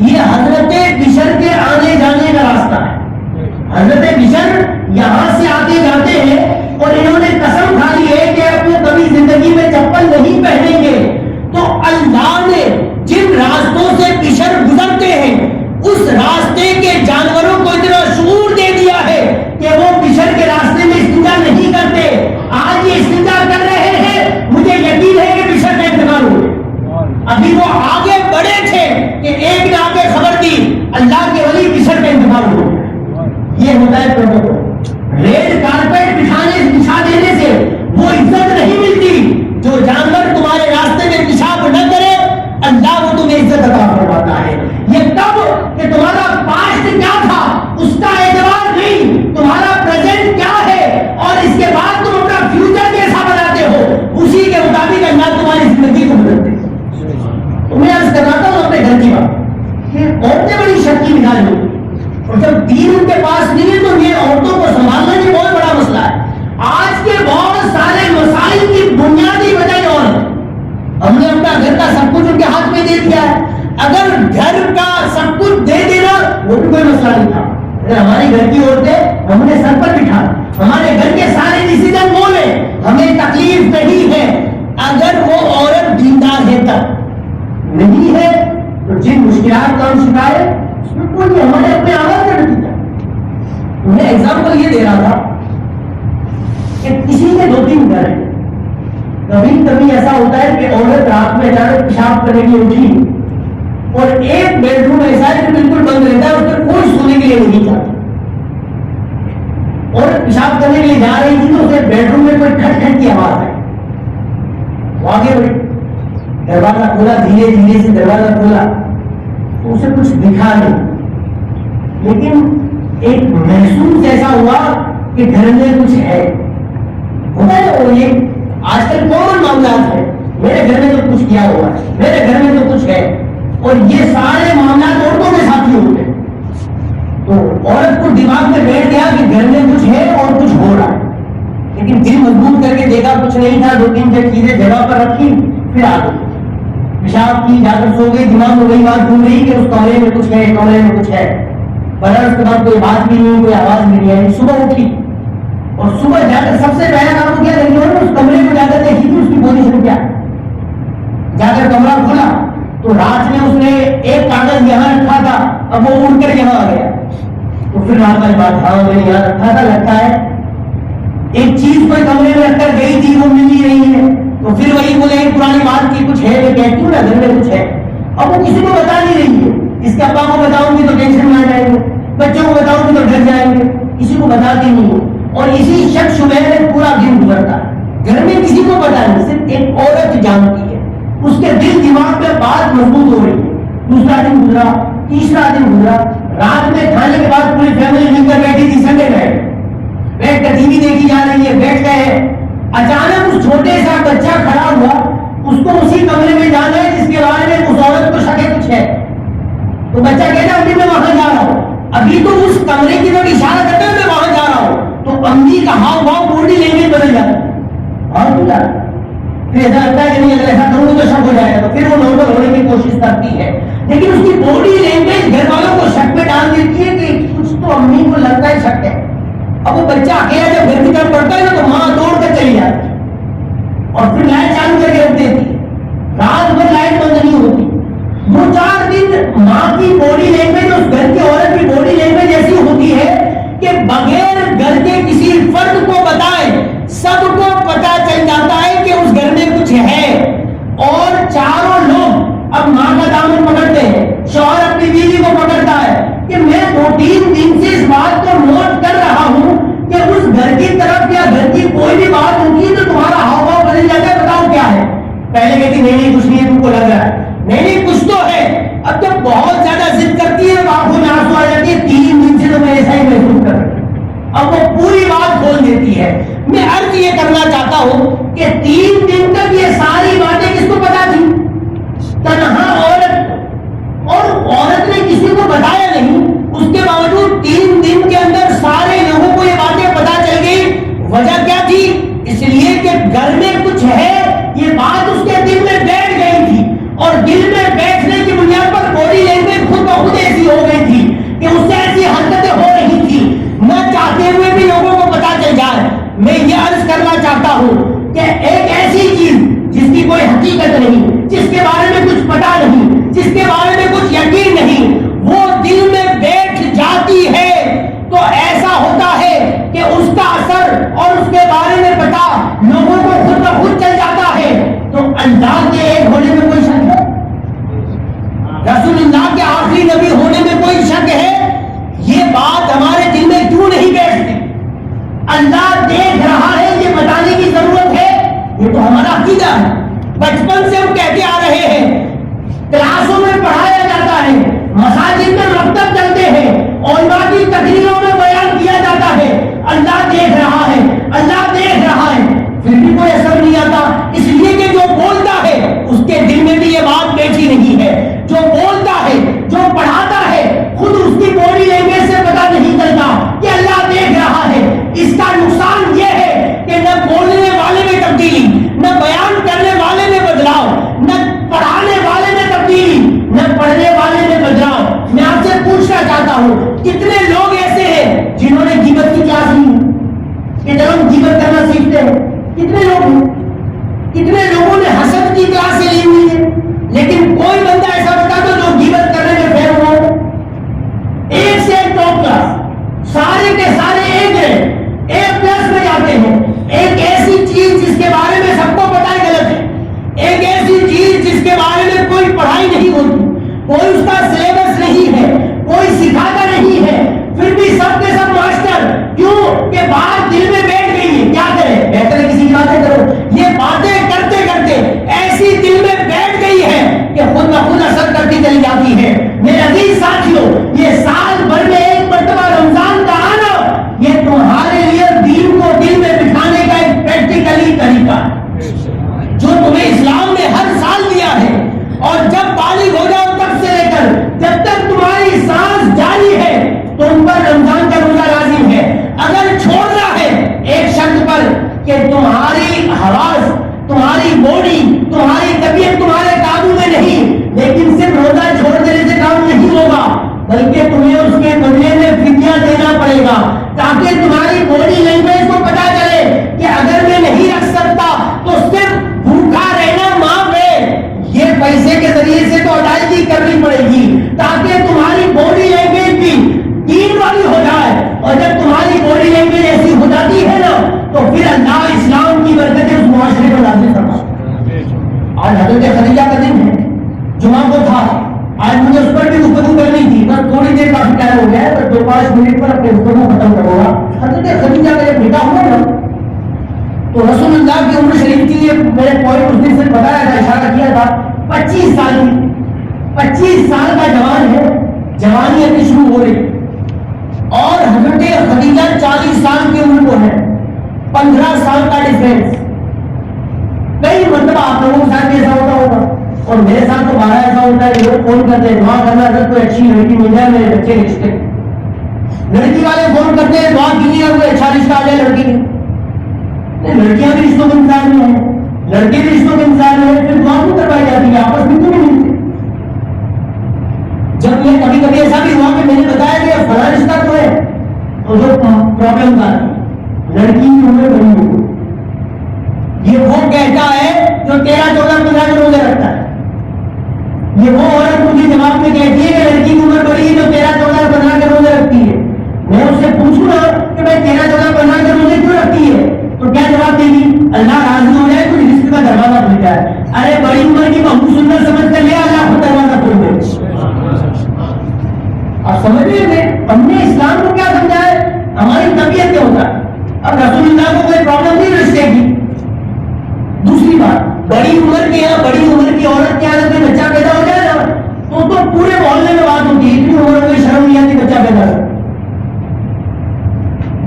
Speaker 2: یہ حضرت بشر کے آنے جانے کا راستہ ہے. حضرت بشر یہاں سے آتے جاتے ہیں, اور انہوں نے قسم کھا لی ہے کہ اپنی کبھی زندگی میں چپل نہیں پہنیں گے. تو اللہ نے جن راستوں سے بشر گزرتے ہیں اس راستے کے جانوروں کو اتنا شعور دے دیا ہے کہ وہ بشر کے راستے میں استنجا نہیں کرتے. آج یہ استنجا کر رہے ہیں, مجھے یقین ہے کہ بشر کا انتقال ہو گیا. اپنے گھر کی بات، یہ عورتیں بڑی شک کی مزاج ہوتی ہیں، اور جب دین ان کے پاس نہیں ہے تو یہ عورتوں کو سنبھالنا یہ بہت بڑا مسئلہ ہے۔ آج کے بہت سارے مسائل کی بنیادی وجہ یہ اور ہے، ہم نے اپنا گھر کا سب کچھ ان کے ہاتھ میں دے دیا ہے۔ اگر گھر کا سب کچھ دے دینا وہ بھی کوئی مسئلہ نہیں تھا، اگر ہماری گھر کی عورتیں ہم نے سر پر بٹھا، ہمارے گھر کے سارے ڈیسیجن وہ لیں، ہمیں تکلیف نہیں ہے۔ اگر وہ عورت دیندار ہے تب، نہیں ہے تو جن مشکلات کا ہم شکار ہے اس میں کوئی نہیں، ہمارے اپنے آواز کا نتیجہ۔ انہیں ایگزامپل یہ دے رہا تھا کہ کسی کے 2-3 گھر ہیں، کبھی کبھی ایسا ہوتا ہے کہ عورت رات میں جا کر پیشاب کرنے کے لیے اٹھی اور ایک بیڈ روم ایسا ہے کہ بالکل بند رہتا ہے، اس میں کوئی سونے کے لیے نہیں جاتا، عورت پیشاب کرنے کے لیے جا رہی تھی تو اسے بیڈ روم میں کوئی کھٹ کھٹ کی آواز ہے، وہ آگے بڑھی، دروازہ کھولا، دھیرے دھیرے سے دروازہ کھولا تو اسے کچھ دکھا نہیں، لیکن ایک محسوس ایسا ہوا کہ گھر میں کچھ ہے، ہوتا ہے اور یہ آج کل کامن معاملات ہے، میرے گھر میں تو کچھ کیا ہوا ہے، میرے گھر میں تو کچھ ہے، اور یہ سارے معاملات عورتوں کے ساتھ ہی ہوتے ہیں۔ تو عورت کو دماغ میں بیٹھ گیا کہ گھر میں کچھ ہے اور کچھ ہو رہا ہے، لیکن دل مضبوط کر کے دیکھا کچھ نہیں تھا، 2-3 چیزیں جگہ پر رکھی، پھر آ گئی، پیشاب کی، جا کر سو گئی، دماغ میں وہی بات گھوم رہی کہ اس کمرے میں کچھ ہے، کمرے میں کچھ ہے، پر اس کے بعد کوئی بات بھی نہیں، کوئی آواز بھی نہیں آئی۔ صبح اٹھی اور صبح جا کر سب سے پہلا کام کیا دیکھی، اس کمرے کو جا کر دیکھی کہ اس کی پوزیشن کیا، جا کر کمرہ کھولا تو رات میں اس نے ایک کاغذ یہاں رکھا تھا، اب وہ اڑ کر یہاں آ گیا، تو پھر رات والی بات، ہاں میں نے یہاں رکھا تھا، لگتا ہے ایک چیز کوئی کمرے میں رکھ کر گئی تھی وہ مل ہی رہی ہے، تو پھر وہی بولے ایک پرانی بات کی کچھ ہے، میں کہتی ہوں نا گھر میں کچھ ہے، اب وہ کسی کو بتا نہیں رہی ہے، اس کے ابا کو بتاؤں گی تو ٹینشن میں آ جائیں گے، بچوں کو بتاؤں گی تو ڈر جائیں گے، کسی کو بتاتی نہیں ہے، اور اسی شک شبہ میں پورا دن گزرتا ہے، گھر میں کسی کو پتا نہیں، صرف ایک عورت جانتی ہے، اس کے دل دماغ میں بات مضبوط ہو رہی ہے۔ دوسرا دن گزرا، تیسرا دن گزرا، رات میں کھانے کے بعد پوری فیملی مل کر بیٹھی تھی، سنڈے بیٹھ کر ٹی وی دیکھی جا رہی ہے، بیٹھ گئے، اچانک اس چھوٹے سا بچہ کھڑا ہوا، اس کو اسی کمرے میں جانا ہے جس کے بارے میں اس عورت کو شک کچھ ہے، تو بچہ کہتا امی میں وہاں جا رہا ہوں، ابھی تو اس کمرے کی طرف اشارہ کرتا ہے میں وہاں جا رہا ہوں، تو امی کا ہاؤ بھاؤ باڈی لینگویج بدل جاتا ہے، اور بولا پھر ایسا لگتا ہے کہ نہیں اگر ایسا کروں گا تو شک ہو جائے گا، تو پھر وہ نارمل ہونے کی کوشش کرتی ہے، لیکن اس کی باڈی لینگویج گھر والوں کو شک میں ڈال دیتی ہے کہ کچھ تو امی کو لگتا ہے شک ہے۔ اب وہ بچہ اکیلا جب گھر کی طرف پڑتا ہے نا تو ماں دوڑ کر چلی جاتی ہے اور پھر لائٹ چالو کر کے رکھ دیتی ہے، رات بھر لائٹ بند نہیں ہوتی، 2-4 دن ماں کی باڈی لینگویج اس گھر کی عورت کی باڈی لینگویج ایسی ہوتی ہے کہ بغیر گھر کے کسی فرد کو بتائے سب کو پتا چل جاتا ہے کہ اس گھر میں کچھ ہے، اور چاروں لوگ اب ماں کا دامن پکڑتے ہیں، شوہر اپنی بیوی کو پکڑتا ہے کہ میں 2-3 دن سے اس بات کو نوٹ کر رہا ہوں کہ اس گھر کی طرف یا گھر کی کوئی بھی بات ہوتی ہے تو تمہارا ہاؤ بھاؤ بدل جاتا ہے، بتاؤ کیا ہے؟ پہلے کہتی نہیں کچھ نہیں ہے، تم کو لگ رہا ہے، نہیں کچھ تو ہے، اب جب بہت زیادہ ضد کرتی ہے آنکھوں میں آنسو آ جاتی ہے، 3 دن سے تو میں ایسا ہی محسوس کر رہی ہوں، اب وہ پوری بات کھول دیتی ہے۔ میں عرض یہ کرنا چاہتا ہوں کہ 3 دن تک یہ ساری باتیں کس کو پتا تھی؟ تنہا عورت، اور عورت نے کسی کو بتایا نہیں، اس کے باوجود 3 دن کے اندر سارے لوگوں کو یہ باتیں پتا چل گئی۔ وجہ کیا تھی؟ اس لیے کہ گھر میں کچھ ہے، یہ بات اس کے دل میں بیٹھ گئی تھی، اور دل میں بیٹھنے کی بنیاد پر باڈی لینگویج خود بخود ایسی ہو گئی تھی کہ اس سے ایسی حرکتیں ہو رہی تھی، نہ چاہتے ہوئے بھی لوگوں کو پتا چل جائے۔ میں یہ عرض کرنا چاہتا ہوں کہ ایک ایسی چیز جس کی کوئی حقیقت نہیں، جس کے بارے میں کچھ پتا نہیں، جس کے بارے میں کچھ یقین نہیں، وہ دل میں بیٹھ جاتی ہے تو ایسا ہوتا ہے کہ اس کا اثر اور اس کے بارے میں پتا لوگوں کو خود بخود چل جاتا ہے۔ تو اللہ کے ایک ہونے میں کوئی شک ہے؟ رسول اللہ کے آخری نبی ہونے میں کوئی شک ہے؟ یہ بات ہمارے دل میں کیوں نہیں بیٹھتی؟ اللہ دیکھ رہا ہے، یہ بتانے کی ضرورت ہے، یہ تو ہمارا عقیدہ ہے، بچپن سے ہم کہتے آ رہے ہیں، کلاسوں میں پڑھایا جاتا ہے، مساجد میں مکتب چلتے ہیں، علماء کی تقریروں میں بیان کیا جاتا ہے، اللہ دیکھ رہا ہے، اللہ دیکھ رہا ہے، پھر بھی کوئی اثر نہیں آتا، اس لیے کہ جو بولتا ہے اس کے دل میں بھی یہ بات بیٹھی نہیں ہے، جو بول کتنے لوگ ہیں، کتنے لوگوں نے حسد کی کلاسیں لی ہوئی ہے، لیکن کوئی بندہ ایسا بتا دو جو غیبت کرنے میں فیل ہوا ہو؟ ایک سے ایک ٹاپ کلاس، سارے کے سارے ایک ہیں، ایک پلس میں جاتے ہیں. ایک ایسی چیز جس کے بارے میں سب کو پتا ہے غلط ہے، ایک ایسی چیز جس کے بارے میں کوئی پڑھائی نہیں ہوتی، کوئی اس کا سلیبس نہیں ہے، کوئی سکھاتا نہیں ہے، پھر بھی سب کے سب ماسٹر. کیوں کہ بات دل میں بیٹھ گئی ہے. کیا کرے؟ بہتر ہے کسی کی باتیں کرو. یہ باتیں کرتے کرتے ایسی دل میں بیٹھ گئی ہے کہ خود بخود اثر کرتی چلی جاتی ہے. میرے عزیز ساتھیوں، یہ سال بھر میں ایک مرتبہ رمضان کا آنا یہ تمہارے لیے دین کو دل میں بٹھانے کا ایک پریکٹیکلی طریقہ ہے جو تمہیں اسلام نے ہر سال دیا ہے. اور جب بالغ ہو جاؤ تب سے لے کر جب تک تمہاری سانس جاری ہے تم پر رمضان کا روزہ لازم ہے. اگر چھوڑنا ہے ایک شرط پر کہ تمہاری حواس، تمہاری باڈی، تمہاری طبیعت تمہارے قابو میں نہیں، لیکن صرف روزہ چھوڑ دینے سے کام نہیں ہوگا، بلکہ تمہیں اس کے بدلے میں فدیہ دینا پڑے گا تاکہ تمہاری باڈی لینگویج کو پتا چلے کہ اگر میں نہیں رکھ سکتا تو صرف بھوکا رہنا معاف ہے. یہ پیسے کے ذریعے سے تو ادائیگی کرنی پڑے گی تاکہ تمہاری باڈی لینگویج بھی دین والی ہو جائے. اور جب تمہاری باڈی لینگویج ایسی ہو جاتی ہے نا تو پھر اللہ اسلام کی برکتیں اس معاشرے کو نازل فرمائے. آج حضرت خدیجہ کا دن ہے، جمعہ کو تھا، آج مجھے اس پر بھی گفتگو کرنی تھی، بس تھوڑی دیر کافی ٹائم ہو گیا ہے، بس 2-5 منٹ پر اپنے گفتگو ختم کروں گا. حضرت خدیجہ کا جب نکاح ہوا نا تو رسول اللہ کی عمر شریف کی یہ میں نے پوائنٹ اس دن سے بتایا تھا، اشارہ کیا تھا. 25 سال کی 25 سال کا جوان ہے، جوانی ابھی شروع ہو رہی، اور حضرت خدیجہ 40 سال کی عمر کو ہے، 15 سال کا ڈفرینس. کئی مرتبہ آپ لوگوں کے ساتھ ایسا ہوتا ہوگا اور میرے ساتھ تو بارہ ایسا ہوتا ہے کہ لوگ فون کرتے ہیں دعا کرنا اگر کوئی اچھی لڑکی مل جائے میرے بچے رشتے. لڑکی والے فون کرتے ہیں دعا کیجیے گا کوئی اچھا رشتہ آ جائے لڑکی کی. لڑکیاں بھی رشتوں کے انتظار میں ہیں، لڑکے بھی رشتوں کے انتظار میں ہیں، پھر دعا کیوں کروائی جاتی ہے؟ آپس میں کیوں نہیں ملتے؟ جب یہ کبھی کبھی ایسا بھی ہوا کہ میں نے بتایا کہ فلاں رشتہ تو ہے تو جو پرابلم تھا لڑکی کی عمر بڑی ہو گئی. یہ وہ کہتا ہے جو 13-14-15 کے روزے رکھتا ہے. یہ وہ عورت مجھے جواب میں کہتی ہے کہ لڑکی کی عمر بڑی ہے جو 13-14-15 کے روزے رکھتی ہے. میں اس سے پوچھوں نا کہ بھائی 13-14-15 کے روزے کیوں رکھتی ہے تو کیا جواب دے گی؟ اللہ راضی ہو جائے تو رزق کا دروازہ کھل جائے. ارے بڑی عمر کی بہو سنت سمجھ کر لیا اللہ کو دروازہ کھول دے. آپ سمجھ رہے تھے ہم نے اسلام کو کیا سمجھایا؟ ہماری طبیعت کیا ہوتا ہے. اب رسول اللہ کو کوئی پرابلم نہیں رشتے کی. دوسری بات، بڑی عمر کے یہاں بڑی عمر کی عورت کے یہاں کوئی بچہ پیدا ہو جائے نا تو پورے محلے میں بات ہوتی ہے اتنی عمر میں شرم نہیں آتی بچہ پیدا کر.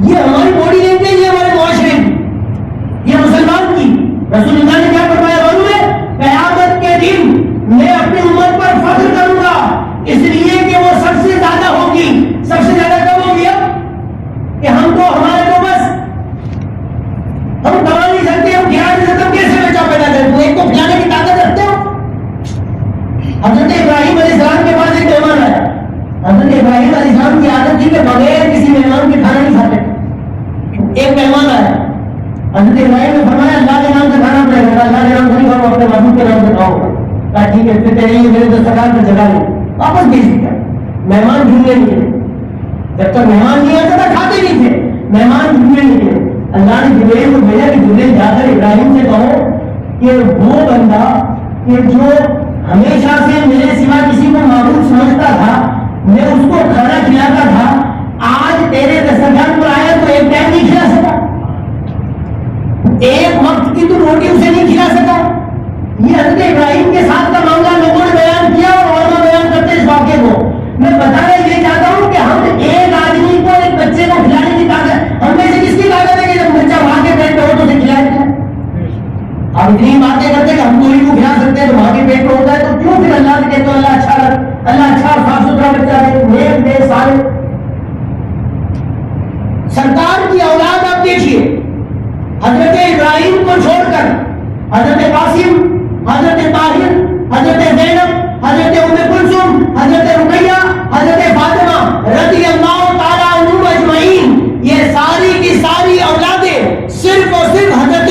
Speaker 2: یہ ہماری باڈی لینگویج، یہ ہمارے معاشرے کی، یہ مسلمان کی. رسول اللہ نے کیا فرمایا معلوم ہے؟ قیامت کے دن میں اپنی عمر پر فخر کروں گا اس لیے کہ وہ سب سے زیادہ ہوگی. سب سے زیادہ کب ہوگی؟ اب کہ ہم تو ہمارے تو بس ہم کما نہیں سکتے، ہم کھلا نہیں سکتے، کیسے بچہ پیدا کریں؟ تو ایک کو کھلانے کی طاقت رکھتے ہو. حضرت ابراہیم علیہ السلام کے پاس ایک مہمان آیا. حضرت ابراہیم علیہ السلام کی عادت تھی کہ بغیر کسی مہمان کے کھانا نہیں کھاتے. ایک مہمان آیا، حضرت ابراہیم نے فرمایا اللہ کے نام سے کھانا پڑے گا. اللہ کے نام سے نہیں کھاؤ، اپنے محبوب کے نام سے کھاؤ. کہا ٹھیک ہے، پھر تیرے لیے میرے دسترخوان پر جگہ لے. واپس بھیج دیا. مہمان ڈھونڈنے نہیں گئے. جب تک مہمان نہیں آتا تھا کھاتے نہیں تھے. مہمان ڈھونڈنے نہیں گئے. اللہ نے جبرائیل کو بھیجا کہ جبرائیل جا کر ابراہیم سے کہو کہ وہ بندہ کہ جو ہمیشہ سے میرے سوا کسی کو معبود سمجھتا تھا، میں اس کو کھانا کھلاتا تھا، آج تیرے دسترخوان پر آیا تو ایک ٹائم نہیں کھلا سکا، ایک وقت کی تو روٹی اسے نہیں کھلا سکا. یہ حضرت ابراہیم کے ساتھ کا معاملہ لوگوں نے بیان کیا اور علماء بیان کرتے اس واقعے کو. میں بتانا یہ چاہتا ہوں کہ ہم ایک آدمی کو ایک بچے کو کھلانے کی طاقت ہم میں سے کس کی طاقت ہے کہ جب بچہ ماں کے پیٹ میں ہو تو اسے کھلائے گا. آپ اتنی باتیں کرتے کہ ہم کوئی کو کھلا سکتے ہیں تو ماں کے پیٹ میں ہوتا ہے تو کیوں پھر اللہ سے کہتے اللہ اچھا اور صاف ستھرا بچہ دے نیک دے سارے. سرکار کی اولاد آپ دیکھیے، حضرت ابراہیم کو چھوڑ کر حضرت قاسم، حضرت طاہر، حضرت زینب، حضرت ام کلثوم، حضرت رقیہ، حضرت فاطمہ رضی اللہ تعالیٰ عنہم اجمعین، یہ ساری کی ساری اولادیں صرف اور صرف حضرت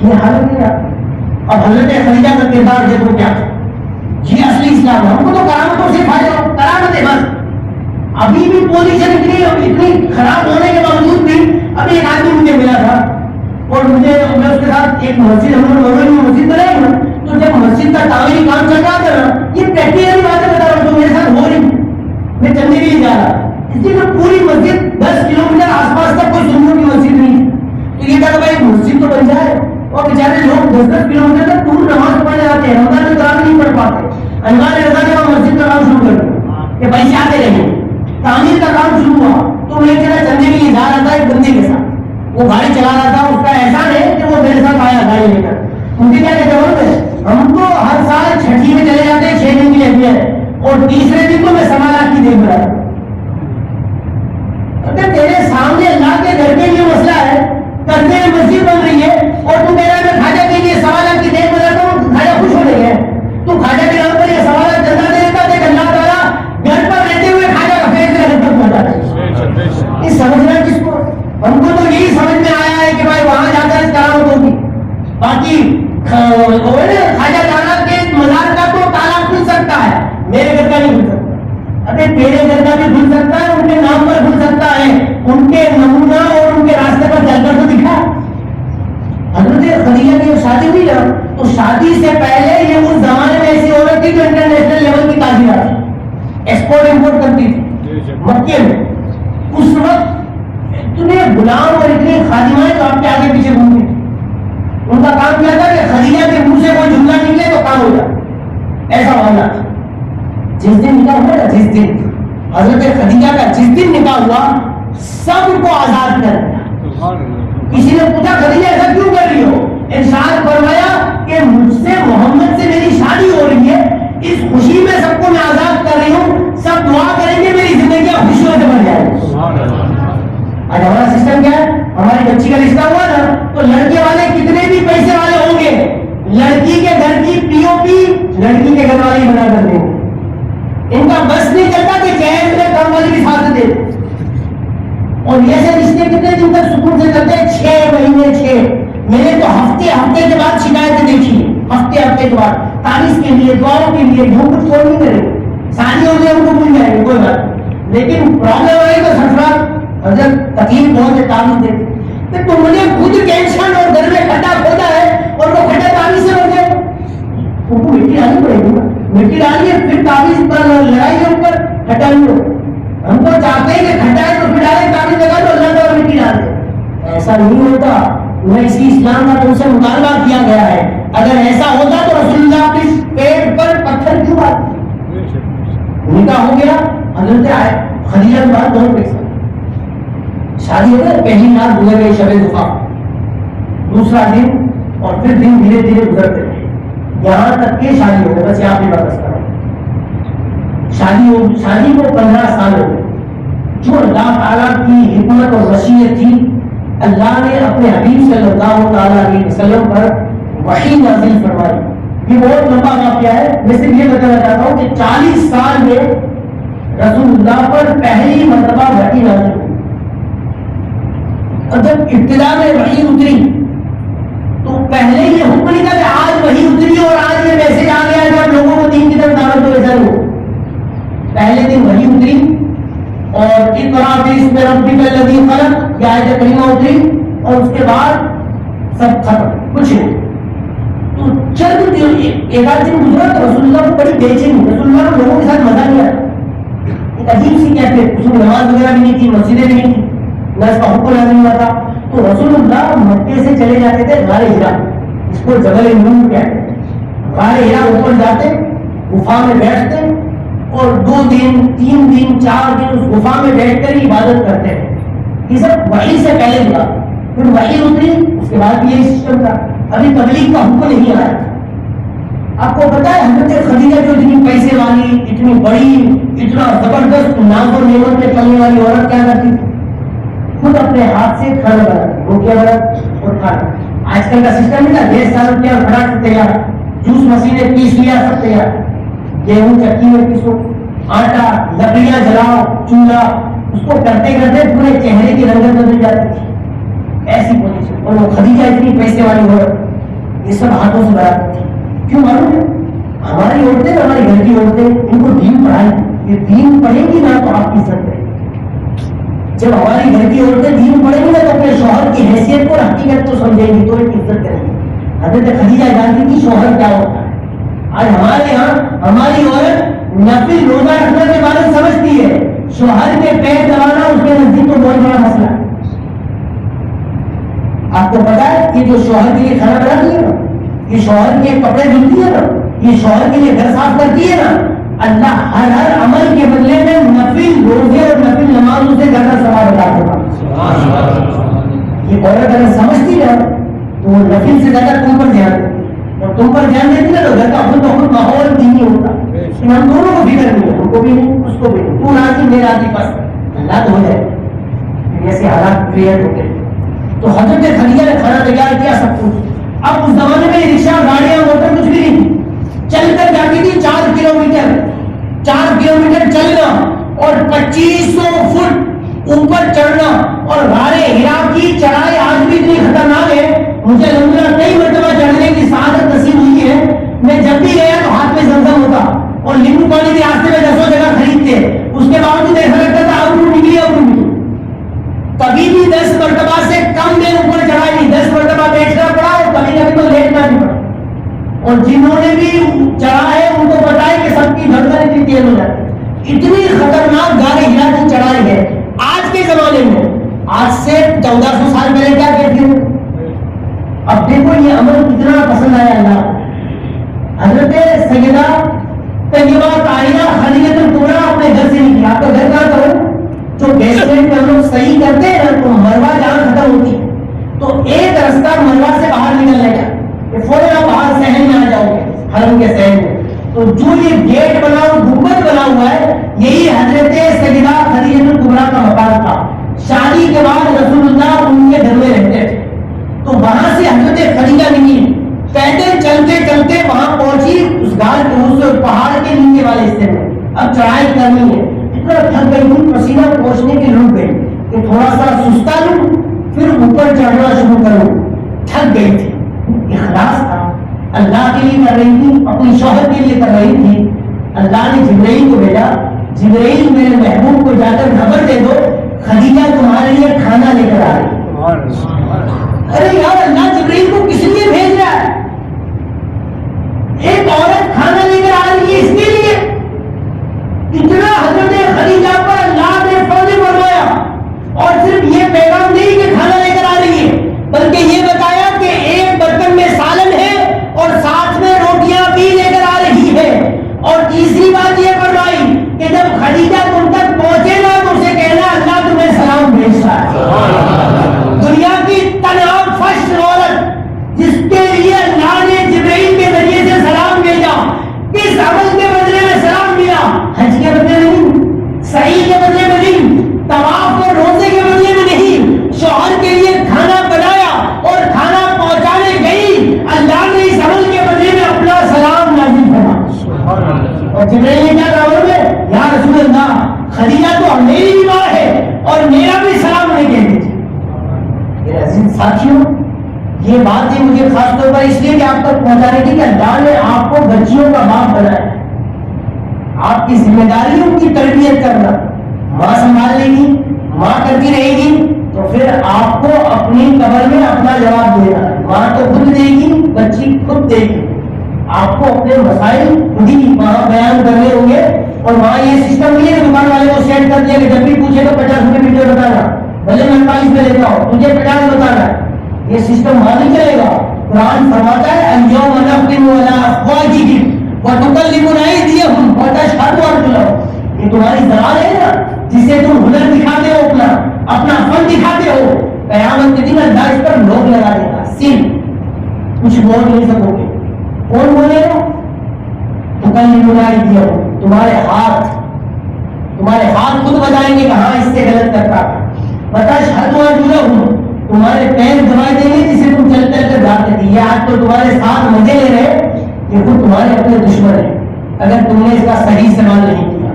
Speaker 2: یہ حالت ہے. اب حضرت خدیجہ کا کردار دیکھو کیا تھا. یہ اصلی اسلام ہے. ہم کو تو کرامتوں سے فائدہ ہو, کرامت ہے بس. ابھی بھی پوزیشن اتنی خراب ہونے کے باوجود بھی ابھی ایک آدمی مجھے ملا تھا اور میں اس کے ساتھ ایک مسجد, ہم لوگ نوے میں مسجد بنائی نا, تو جب مسجد کا تعمیری کام چل رہا تھا نا, یہ پریکٹیکلی باتیں بتا رہا ہوں جو میرے ساتھ ہو رہی. میں چلنے کے لیے جا رہا, اس لیے پوری مسجد 10 کلومیٹر آس پاس تک کوئی سنوں کی مسجد نہیں. تو یہ تھا کہ بھائی مسجد تو بن جائے, اور بیچارے لوگ 10 کلومیٹر تک دور نماز پڑھنے آتے ہیں, رمضان میں قرآن نہیں پڑھ پاتے. انوار رضا نے وہاں مسجد کا کام شروع کر دیا کہ پیسے آتے رہیں. تعمیر کا کام شروع ہوا تو میں چلا چلنے کے لیے جا رہا تھا ایک بندے کے ساتھ, وہ گاڑی چلا رہا تھا, اس کا احسان ہے کہ وہ میرے ساتھ آیا گاڑی لے کر. ان کی کیا ضرورت ہے, ہم تو ہر سال چھٹی میں چلے جاتے ہیں 6 دن کے لیے, اور تیسرے دن تو میں 1.25 لاکھ کی دیکھ رہا تھا. اگر تیرے سامنے اللہ کے گھر کے لیے مسئلہ ہے, کرنے میں مسجد بن رہی ہے, اور تو میرا میں خواجہ کے لیے 1.25 لاکھ کی دیکھ بناتا ہوں, خواجہ خوش ہو رہی ہے. تو خواجہ کے نام پر یہ 1.25 لاکھ چندہ دے دیتا, دیکھ اللہ تعالیٰ گھر پر رہتے ہوئے خواجہ کا فیصلہ گھر تک پہنچا ہے. یہ سمجھنا کس کو, ہم کو تو یہی سمجھ میں آیا ہے کہ بھائی وہاں جا کر کرامت ہوگی. باقی خواجہ جانا کے مزار کا تو تالا کھل سکتا ہے, میرے گھر کا نہیں کھل سکتا. ارے تیرے گھر کا بھی کھل سکتا ہے, ان کے نام پر کھل سکتا ہے. ان کے نمونہ اور ان کے راستے پر چل کر تو دکھا. حضرت خدیجہ کی شادی ہوئی نا, تو شادی سے پہلے یہ اس زمانے میں ایسی عورت تھی جو انٹرنیشنل لیول کی تاجرہ تھی, ایکسپورٹ امپورٹ کرتی تھی مکے میں. اس وقت اتنے غلام اور اتنی خادمائیں جو آپ کے آگے پیچھے گھومتی تھی. ان کا کام کیا تھا کہ خدیجہ کے منہ سے کوئی جملہ نکلے تو کام ہو جائے, ایسا معاملہ تھا. جس دن نکاح ہوا نا, جس دن حضرت خدیجہ کا جس دن نکاح ہوا, سب کو آزاد کر دیا. کسی نے پوچھا خدیجہ ایسا کیوں کر رہی ہو, ارشاد فرمایا کہ مجھ سے محمد سے میری شادی ہو رہی ہے, اس خوشی میں سب کو میں آزاد کر رہی ہوں, سب دعا کریں گے میری زندگی خوشیوں سے بن جائے. آج ہمارا سسٹم کیا ہے, ہماری بچی کا رشتہ ہوا نا تو لڑکے والے کتنے بھی پیسے والے ہوں گے, لڑکی کے گھر کی پی او پی لڑکی کے گھر والے بنا کر دیں گے. ان کا بس نہیں چلتا کہ جہیز میں کام والی کی ساتھ دے. اور یہ سے رشتے کتنے دن تک سکون سے چلتے ہیں, 6 مہینے 6. میں نے تو ہفتے کے بعد شکایتیں دیکھی, ہفتے کے بعد تعریف کے لیے, دعاؤں کے لیے. جو کچھ کوئی نہیں کرے, ساری ہوتے ان کو بھول جائیں گے, کوئی بات. لیکن پرابلم ہے تو سسرال حضرت تکلیف بہت ہے تعریف دیتے. تو تم نے خود ٹینشن اور گھر میں کھٹا کھودا ہے, اور وہ کھٹا تعریف سے بن گئے. ان کو مٹی ڈالنی پڑے گی نا, مٹی ڈالیے پھر تعریف پر لڑائی کے اوپر کھٹا نہیں ہو. ہم تو چاہتے ہیں کہ کھٹا ہے تو پھر ڈالے, تعریف لگا تو اللہ تعالیٰ مٹی ڈال دے. ایسا نہیں ہوتا. میں اسی اسلام کا تم سے مطالبہ کیا گیا ہے. اگر ایسا ہوتا تو رسول اللہ کے پیٹ پر پتھر کیوں آتے. نکاح ہو گیا, حضرت خدیجہ کے بعد دونوں پیسہ شادی ہو گئی. پہلی رات گزر گئی شب دفاع, دوسرا دن, اور پھر دن دھیرے دھیرے گزرتے رہے, یہاں تک کہ شادی ہو گئی. بس یہاں پہ بات کرا, شادی کو 15 سال ہو گئے. جو اللہ تعالیٰ کی حکمت اور مشیت تھی, اللہ نے اپنے حبیب صلی اللہ تعالیٰ علیہ وسلم پر وحی نازل فرمائی. یہ بہت لمبا واقعہ ہے. میں صرف یہ بتانا چاہتا ہوں کہ 40 سال میں رسول اللہ پر پہلی مرتبہ وحی نازل ہوئی. اور جب ابتدا میں وحی اتری تو پہلے یہ حکم نہیں تھا کہ آج وحی اتری اور آج یہ میسج آ گیا کہ آپ لوگوں کو دین کی طرف دعوت دو. ایسا نہیں ہو. پہلے دن وحی اتری اور اقرا باسم ربک الذی خلق, یہ آیت کریمہ اتری, اور اس کے بعد سب ختم, کچھ نہیں. تو چند ایک آدھ دن گزرا تو رسول اللہ کو بڑی بے چینی. رسول اللہ کو لوگوں کے ساتھ مزہ نہیں آیا. ایک عجیب سی کہتے ہیں, اس میں نماز وغیرہ بھی نہیں تھی, مسجدیں بھی نہیں تھی, نہ اس کا حکم نہیں ہوا تھا. تو رسول اللہ مکے سے چلے جاتے تھے غار ہرا, اس کو جبل نور کہتے ہیں. غار ہرا اوپر جاتے, غفا میں بیٹھتے, اور 2 دن 3 دن 4 دن اس غفا میں بیٹھ کر عبادت کرتے ہیں. یہ سب وحی سے پہلے ہوا. پھر وحی اتری, اس کے بعد بھی یہی سسٹم تھا. ابھی تبلیغ کا حکم نہیں آیا تھا. آپ کو پتا ہے حضرت خدیجہ جو اتنی پیسے والی, اتنی بڑی, اتنا زبردست ناز و نعمت میں چلنے والی عورت کیا کرتی تھی, خود اپنے ہاتھ سے کھانا بناتی. وہ کیا بنا اور کھانا. آج کل کا سسٹم ہے نا, گیس چالو کیا, فٹاٹ تیار, جوس مشینیں پیس لیا, سب تیار. گیہوں چکی میں پیسو, آٹا, لکڑیاں جلاؤ, چولہا, اس کو کرتے کرتے پورے چہرے کی رنگت بدل جاتی تھی. ایسی پوزیشن. اور وہ خدیجہ اتنی پیسے والی عورت, یہ سب ہاتھوں سے بناتی تھی. کیوں معلوم ہے؟ ہماری عورتیں ہمارے گھر کی عورتیں ان کو دین پڑھائیں. یہ دین پڑھیں گی نا تو آپ کی عزت کریں گی. جب ہماری گھر کی عورتیں دین پڑھیں گی نا تو اپنے شوہر کی حیثیت کو حقیقت تو سمجھیں گی تو ان کی عزت کریں گی. حضرت خدیجہ جانتی تھی شوہر کیا ہوتا ہے. آج ہمارے یہاں ہماری عورت نفل روزہ رکھنے کے بارے میں سمجھتی ہے, شوہر کے پیر دبانا اس کے نزدیک تو بہت بڑا مسئلہ ہے. آپ کو پتا ہے کہ جو شوہر کے لیے کھانا بناتی ہے نا, یہ شوہر کے کپڑے دھلتی ہے نا, یہ شوہر کے لیے گھر صاف کرتی ہے نا, اللہ ہر عمل کے بدلے میں نفل روزے اور نفل نمازوں سے زیادہ ثواب عطا کرتا ہے. یہ عورت اگر سمجھتی ہے تو وہ نفل سے زیادہ تم پر دھیان دیتی, اور تم پر دھیان دیتی نا تو گھر کا خود بخود ماحول دینی ہوتا. ہم دونوں کو فکر نہیں ہے, ان کو بھی نہیں اس کو بھی نہیں. تو راضی میں راضی, بس اللہ تو ہو جائے. ایسے حالات کریٹ ہوتے ہیں. تو حضرت خدیجہ نے کھانا تیار کیا سب کچھ. اب اس زمانے میں رکشا گاڑیاں موٹر کچھ بھی نہیں, چل کر جاتی تھی 4 کلومیٹر 4 کلومیٹر چلنا اور 2500 فٹ اوپر چڑھنا. اور غارے ہرا کی چڑھائی آج بھی اتنی خطرناک ہے. مجھے الحمدللہ کئی مرتبہ چڑھنے کی سعادت نصیب ہوئی ہے. میں جب بھی گیا تو ہاتھ میں زمزم ہوتا اور لیمو پانی بھی راستے میں 10 جگہ خریدتے. اس کے باوجود ایسا لگتا تھا اب نکلی اب نکلی. کبھی بھی 10 مرتبہ سے کم میں اوپر چڑھائی نہیں, 10 مرتبہ بیٹھنا پڑا اور کبھی کبھی تو لیٹنا بھی پڑا. اور جنہوں نے بھی چڑھا ہے ان کو پتا ہے کہ سب کی دھڑکن اتنی تیز ہو جاتی ہے. اتنی خطرناک غار ہرا کی چڑھائی ہے. آج کے زمانے میں, آج سے 1400 سال پہلے کیا کہتی ہوں. اب دیکھو یہ عمل کتنا پسند آیا اللہ. حضرت سیدہ طیبہ طاہرہ خدیجہ الکبریٰ اپنے گھر سے نکلی. آپ کا گھر کہاں کرو جو بیسمنٹ میں ہم لوگ صحیح کرتے ہیں نا, تو مروا جہاں ختم ہوتی ہے تو ایک رستہ مروا سے باہر نکلنے کا, کہ فوراً آپ باہر صحن میں آ جاؤ گے, حرم کے صحن میں. تو جو یہ گیٹ بنا گنبد بنا ہوا ہے, یہی حضرت سیدہ خدیجہ الکبریٰ کا مقام تھا. شادی کے بعد رسول اللہ ان کے گھر میں رہتے تھے. تو وہاں سے حضرت خدیجہ نکلی, پیدل چلتے چلتے وہاں پہنچی اس گھاٹ کے اس پہاڑ کے نیچے والے حصے میں. اب چڑھائی کرنی ہے, اتنا تھک گئی ہوں, پسینہ پہنچنے کی رک گئی کہ تھوڑا سا سستا لوں پھر اوپر چڑھنا شروع کروں. تھک گئی تھی. اخلاص تھا, اللہ کے لیے کر رہی تھی, اپنی شوہر کے لیے کر رہی تھی. اللہ نے جبرائیل کو بھیجا, جبرائیل میرے محبوب کو جا کر خبر دے دو خدیجہ تمہارے لیے کھانا لے کر آ رہی ہے. ارے یار, اللہ جبرائیل کو کس لیے بھیج رہا ہے؟ ایک عورت کھانا لے کر آ رہی ہے اس کے لیے. اتنا حضرت خدیجہ پر اللہ نے فضل فرمایا. اور صرف یہ پیغام نہیں کہ کھانا لے کر آ رہی ہے, بلکہ یہ بتایا کہ ایک برتن میں سالن ہے اور ساتھ میں روٹیاں بھی لے کر آ رہی ہے. اور تیسری بات یہ فرمائی کہ جب خدیجہ تم تک پہنچے نا تو اسے کہنا اللہ تمہیں سلام بھیجتا ہے. دنیا کی تنہا فرش عورت جس کے لیے اللہ نے جبرائیل کے ذریعے سے سلام بھیجا, کس عمل کے بدلے میں سلام ملا؟ حج کے بدلے میں نہیں, سعی کے بدلے میں نہیں, طواف اور روزے کے بدلے میں نہیں. شوہر کے لیے کھانا بنایا اور کھانا پہنچانے گئی, اللہ نے اس عمل کے بدلے میں اپنا سلام نازل فرمایا. اور جبرائیل نے کیا کہا میں, یا رسول اللہ خدیجہ تو میری بیمار ہے اور میرا بھی سلام نہیں کہہ دیجیے. میرے عزیز ساتھیوں, یہ بات ہے مجھے خاص طور پر اس لیے کہ آپ تک پہنچانے کی کہ اللہ نے آپ کو بچیوں کا باپ بنایا. آپ کی ذمہ داری ان کی تربیت کرنا. ماں سنبھال لے گی, ماں کرتی رہے گی تو پھر آپ کو اپنی قبر میں اپنا جواب دینا. ماں تو خود دے گی, بچی خود دے گی. آپ کو اپنے مسائل خود ہی وہاں بیان کرنے ہوں گے. اور وہاں یہ سسٹم نہیں ہے کہ دکان والے کو سیٹ کر دیا کہ جب بھی پوچھے تو 50 روپے میٹر بتانا, بھلے میں 45 میں لیتا ہوں, تجھے 50 بتانا. یہ سسٹم وہاں نہیں چلے گا. قرآن فرماتا ہے اليوم نختم على افواههم وتكلمنا ايديهم وتشهد ارجلهم. یہ تمہاری زبان ہے نا جسے تم ہنر دکھاتے ہو, اپنا فن دکھاتے ہو, قیامت کے دن اللہ اس پر لوگ لگا دے گا. سن کچھ بول نہیں سکو گے. کون بولے گا؟ تکلمنا ایدیہم, تمہارے ہاتھ خود بتائیں گے کہ ہاں اس سے غلط کرتا. وتشهد ارجلهم, تمہارے پیر دبائے دیں گے جسے تم چل چل کر جاتے تھے. یہ آج تو تمہارے ساتھ مزے لے رہے, یہ خود تمہارے اپنے دشمن ہیں. اگر تم نے اس کا صحیح استعمال نہیں کیا,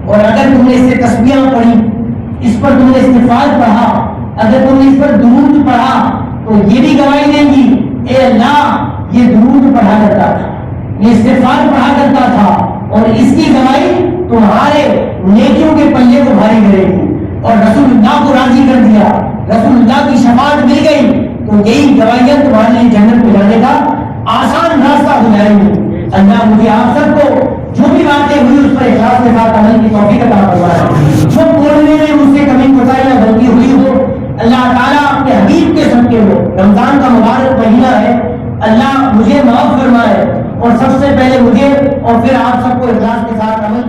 Speaker 2: اور اگر تم نے اس سے تسبیحاں پڑھی, اس پر تم نے استغفار پڑھا, اگر تم نے اس پر درود پڑھا, تو یہ بھی گواہی دیں گی اے اللہ یہ درود پڑھا کرتا تھا، یہ استغفار پڑھا کرتا تھا، اور اس کی گواہی تمہارے نیکیوں کے پلے کو بھاری کرے گی، اور رسول اللہ کو راضی کر دیا، رسول اللہ کی شفاعت مل گئی، تو یہی گواہیاں تمہارے لیے جنت میں جانے کا آسان راستہ ہو جائیں گی۔ اللہ مجھے آپ سب کو جو بھی باتیں ہوئی اس پر اخلاص کے ساتھ عمل کی توفیق عطا فرمائے، جو بولنے میں مجھ سے کمی کوتاہی یا غلطی ہوئی ہو اللہ تعالیٰ اپنے حبیب کے صدقے ہو، رمضان کا مبارک مہینہ ہے، اللہ مجھے معاف فرمائے، اور سب سے پہلے مجھے اور پھر آپ سب کو اخلاص کے ساتھ عمل